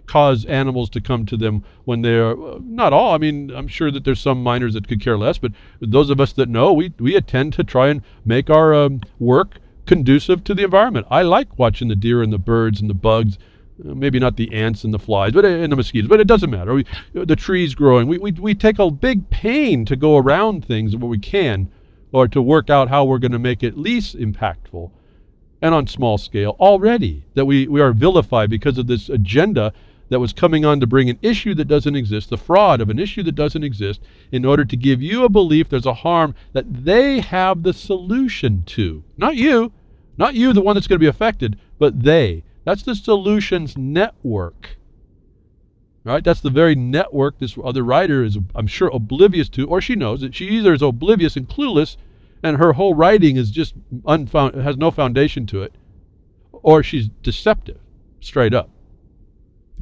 cause animals to come to them when they're not all. I mean, I'm sure that there's some miners that could care less, but those of us that know, we attend to try and make our work conducive to the environment. I like watching the deer and the birds and the bugs. Maybe not the ants and the flies, but and the mosquitoes. But it doesn't matter. The trees growing. We take a big pain to go around things where we can, or to work out how we're going to make it least impactful, and on small scale already, that we are vilified because of this agenda that was coming on to bring an issue that doesn't exist, the fraud of an issue that doesn't exist, in order to give you a belief there's a harm that they have the solution to. Not you, the one that's going to be affected, but they. That's the solutions network. Right? That's the very network this other writer is, I'm sure, oblivious to, or she knows that she either is oblivious and clueless, and her whole writing is just has no foundation to it, or she's deceptive, straight up,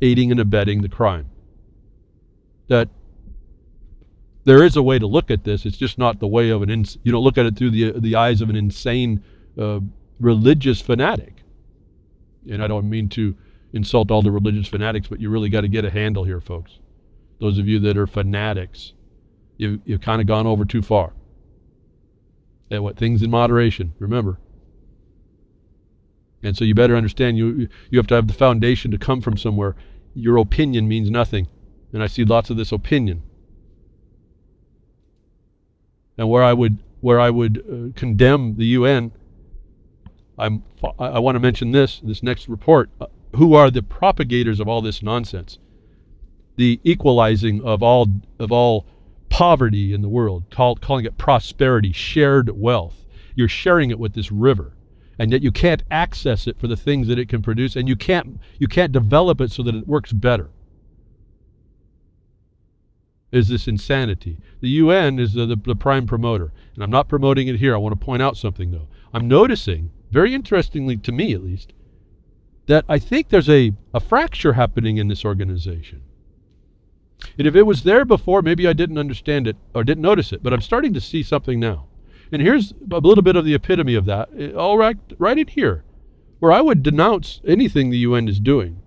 aiding and abetting the crime. That there is a way to look at this. It's just not the way of you don't look at it through the eyes of an insane religious fanatic. And I don't mean to insult all the religious fanatics, but you really got to get a handle here, folks. Those of you that are fanatics, you've kind of gone over too far. And things in moderation, remember. And so you better understand, you have to have the foundation to come from somewhere. Your opinion means nothing. And I see lots of this opinion. And where I would condemn the UN, I want to mention this next report. Who are the propagators of all this nonsense? The equalizing of all poverty in the world, calling it prosperity, shared wealth. You're sharing it with this river. and yet you can't access it for the things that it can produce, and you can't develop it so that it works better. Is this insanity? The UN is the prime promoter, and I'm not promoting it here. I want to point out something, though. I'm noticing, very interestingly to me at least, that I think there's a fracture happening in this organization. And if it was there before, maybe I didn't understand it or didn't notice it, but I'm starting to see something now. And here's a little bit of the epitome of that, all right in here, where I would denounce anything the UN is doing.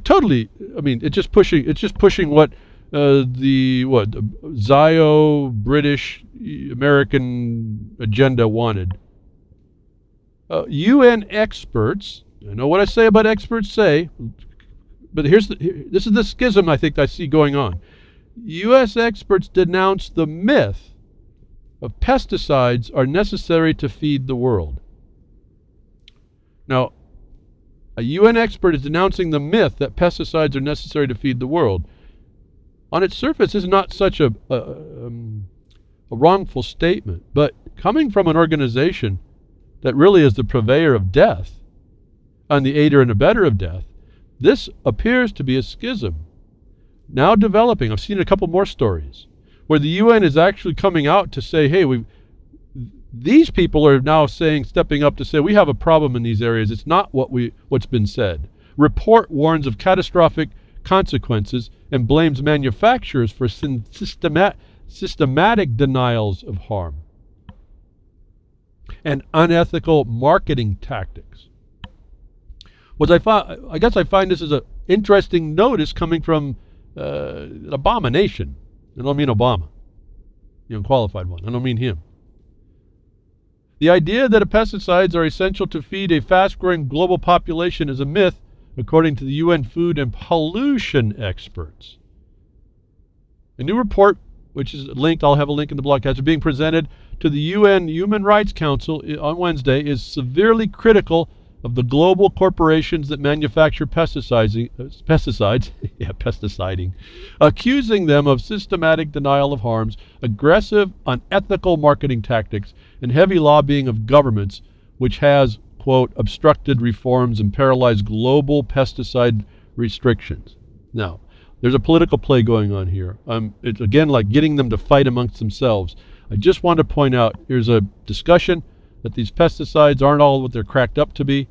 Totally, I mean, it's just pushing what the Zio British American agenda wanted. UN experts, I know what I say about experts say, but this is the schism I think I see going on. US experts denounce the myth of pesticides are necessary to feed the world. Now, a UN expert is denouncing the myth that pesticides are necessary to feed the world. On its surface, this is not such a wrongful statement, but coming from an organization that really is the purveyor of death and the aider and abetter of death, this appears to be a schism now developing. I've seen a couple more stories where the UN is actually coming out to say, hey, these people are now stepping up to say, we have a problem in these areas. It's not what's been said. Report warns of catastrophic consequences and blames manufacturers for systematic denials of harm and unethical marketing tactics. I guess I find this as an interesting notice coming from an abomination. I don't mean Obama, the unqualified one. I don't mean him. The idea that pesticides are essential to feed a fast-growing global population is a myth, according to the UN food and pollution experts. A new report, which is linked, I'll have a link in the blogcast, being presented to the UN Human Rights Council on Wednesday, is severely critical of the global corporations that manufacture pesticiding, accusing them of systematic denial of harms, aggressive, unethical marketing tactics, and heavy lobbying of governments, which has, quote, obstructed reforms and paralyzed global pesticide restrictions. Now, there's a political play going on here. It's again like getting them to fight amongst themselves. I just want to point out, here's a discussion that these pesticides aren't all what they're cracked up to be.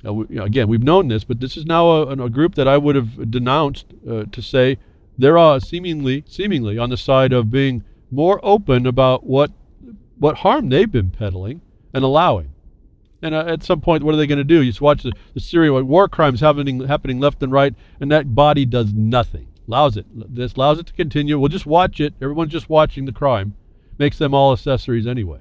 Again, we've known this, but this is now a group that I would have denounced to say they're seemingly on the side of being more open about what harm they've been peddling and allowing. And at some point, what are they going to do? You just watch the Syria war crimes happening left and right, and that body does nothing. Allows it to continue. We'll just watch it. Everyone's just watching the crime. Makes them all accessories anyway.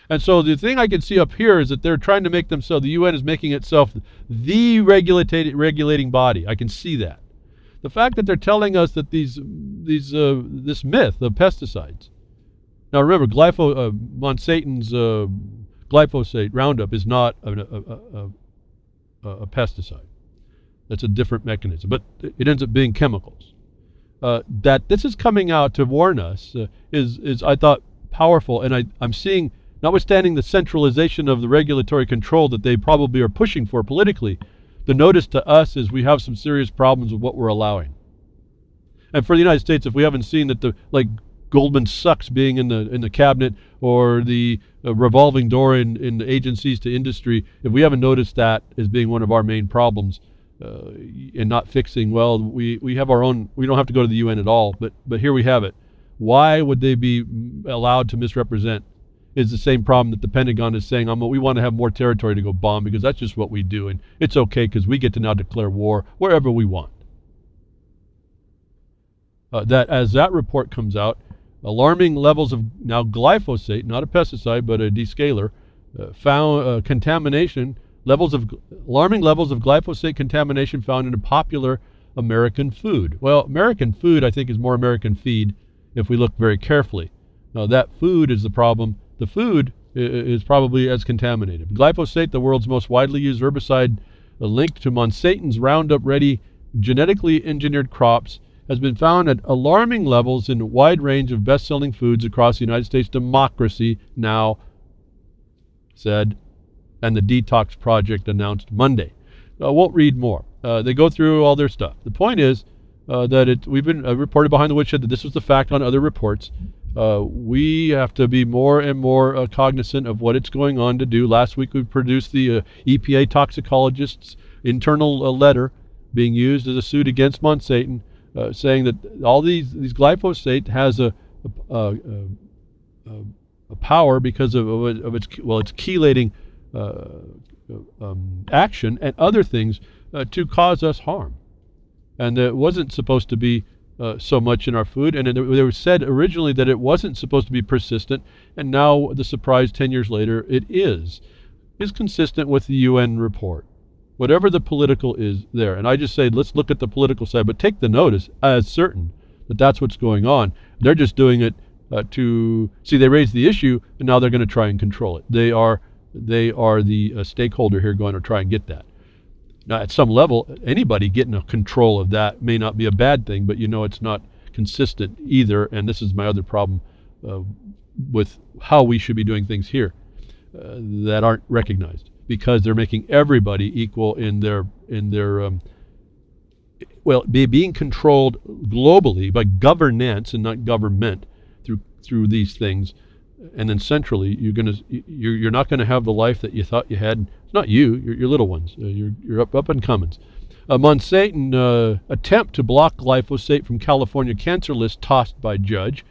And so the thing I can see up here is that they're trying to make themselves, the UN is making itself the regulating body. I can see that. The fact that they're telling us that this myth of pesticides. Now remember, Monsanto's glyphosate Roundup is not a pesticide. That's a different mechanism, but it ends up being chemicals. That this is coming out to warn us is I thought powerful, and I'm seeing, notwithstanding the centralization of the regulatory control that they probably are pushing for politically, the notice to us is we have some serious problems with what we're allowing. And for the United States, if we haven't seen that Goldman Sachs being in the cabinet, or the revolving door in the agencies to industry, if we haven't noticed that as being one of our main problems and not fixing, well, we have our own, we don't have to go to the UN at all, but here we have it. Why would they be allowed to misrepresent? Is the same problem that the Pentagon is saying, we want to have more territory to go bomb because that's just what we do, and it's okay because we get to now declare war wherever we want. That as that report comes out, alarming levels of now glyphosate, not a pesticide but a descaler, found contamination alarming levels of glyphosate contamination found in a popular American food. Well, American food I think is more American feed if we look very carefully. Now that food is the problem. The food is probably as contaminated. Glyphosate, the world's most widely used herbicide linked to Monsanto's Roundup-ready genetically engineered crops, has been found at alarming levels in a wide range of best-selling foods across the United States democracy now said, and the Detox Project announced Monday. I won't read more. They go through all their stuff. The point is that we've been reported behind the woodshed that this was the fact on other reports. We have to be more and more cognizant of what it's going on to do. Last week we produced the EPA toxicologist's internal letter being used as a suit against Monsanto, saying that all these glyphosate has a power because of its chelating action and other things to cause us harm. And it wasn't supposed to be so much in our food, and it was said originally that it wasn't supposed to be persistent, and now the surprise 10 years later it is consistent with the UN report. Whatever the political is there, and I just say let's look at the political side, but take the notice as certain that that's what's going on. They're just doing it to see, they raised the issue and now they're going to try and control it. They are the stakeholder here going to try and get that. Now, at some level, anybody getting a control of that may not be a bad thing, but it's not consistent either, and this is my other problem with how we should be doing things here that aren't recognized, because they're making everybody equal in their being controlled globally by governance and not government through these things. And then centrally, you're not going to have the life that you thought you had. It's not you, your little ones. You're up and comings. Monsanto attempt to block glyphosate from California cancer list tossed by judge.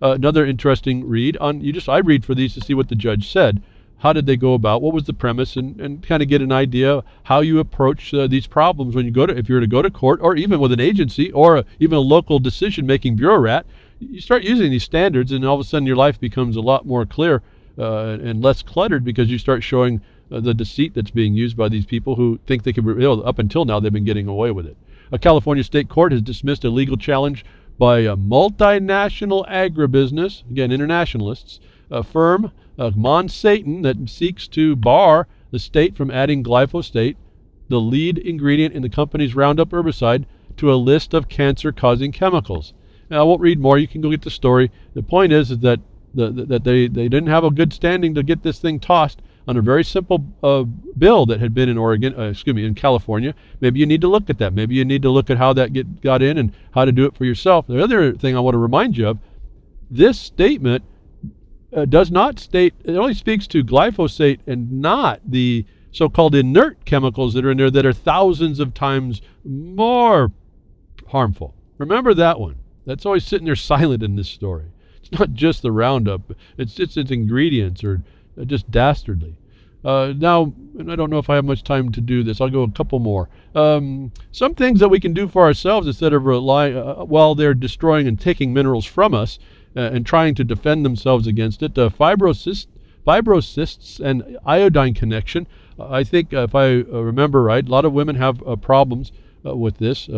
Another interesting read on. I read for these to see what the judge said. How did they go about? What was the premise? And kind of get an idea how you approach these problems when if you're to go to court, or even with an agency, or even a local decision-making bureaucrat. You start using these standards, and all of a sudden your life becomes a lot more clear and less cluttered, because you start showing the deceit that's being used by these people who think they can. Up until now, they've been getting away with it. A California state court has dismissed a legal challenge by a multinational agribusiness, again internationalists, a firm, Monsanto, that seeks to bar the state from adding glyphosate, the lead ingredient in the company's Roundup herbicide, to a list of cancer-causing chemicals. Now, I won't read more. You can go get the story. The point is that they didn't have a good standing to get this thing tossed on a very simple bill that had been in California. Maybe you need to look at that. Maybe you need to look at how that got in and how to do it for yourself. The other thing I want to remind you of, this statement does not state, it only speaks to glyphosate and not the so-called inert chemicals that are in there that are thousands of times more harmful. Remember that one. That's always sitting there silent in this story. It's not just the Roundup. It's its ingredients are just dastardly. Now, and I don't know if I have much time to do this. I'll go a couple more. Some things that we can do for ourselves instead of relying while they're destroying and taking minerals from us and trying to defend themselves against it. Fibrocysts and iodine connection. I think if I remember right, a lot of women have problems with this.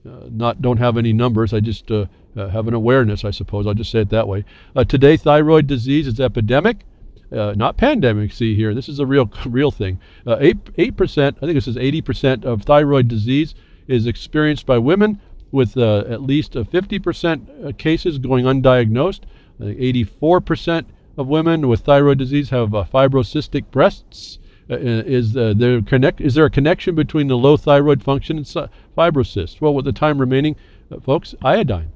Don't have any numbers. I just have an awareness, I suppose. I'll just say it that way. Today, thyroid disease is epidemic, not pandemic. See here, this is a real thing. 8%, I think it says 80% of thyroid disease is experienced by women, with at least 50% cases going undiagnosed. 84% of women with thyroid disease have fibrocystic breasts. Is there a connection between the low thyroid function and fibrocysts? Well, with the time remaining, folks, iodine.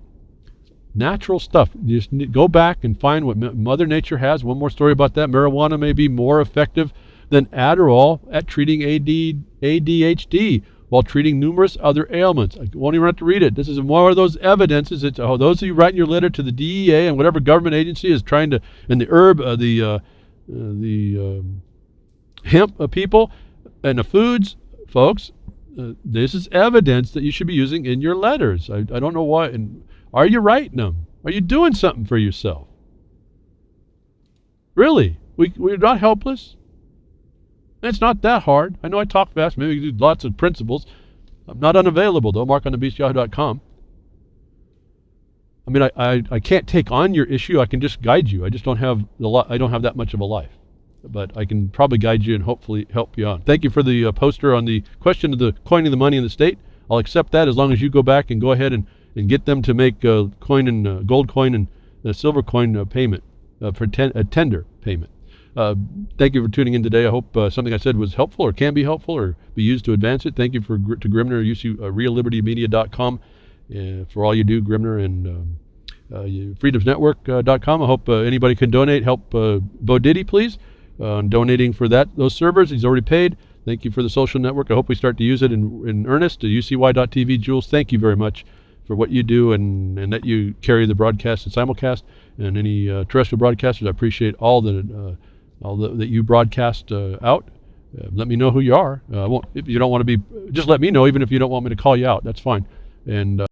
Natural stuff. You just go back and find what Mother Nature has. One more story about that. Marijuana may be more effective than Adderall at treating ADHD while treating numerous other ailments. I won't even have to read it. This is more of those evidences. It's those of you writing your letter to the DEA and whatever government agency is trying to, and the hemp people and the foods, folks, this is evidence that you should be using in your letters. I don't know why. And are you writing them? Are you doing something for yourself? Really? We're not helpless? And it's not that hard. I know I talk fast. Maybe we do lots of principles. I'm not unavailable, though. markonthebeast@yahoo.com. I mean, I can't take on your issue. I can just guide you. I just don't have I don't have that much of a life. But I can probably guide you and hopefully help you on. Thank you for the poster on the question of the coining the money in the state. I'll accept that as long as you go back and go ahead and get them to make coin and gold coin and silver coin payment for a tender payment. Thank you for tuning in today. I hope something I said was helpful or can be helpful or be used to advance it. Thank you to Grimner, reallibertymedia.com for all you do, Grimner, and freedomsnetwork.com. I hope anybody can donate. Help Bo Diddy, please, donating for those servers. He's already paid. Thank you for the social network. I hope we start to use it in earnest. UCY.tv, Jules, thank you very much for what you do and that you carry the broadcast and simulcast and any terrestrial broadcasters. I appreciate all that you broadcast out. Let me know who you are. If you don't want to be, just let me know, even if you don't want me to call you out. That's fine. And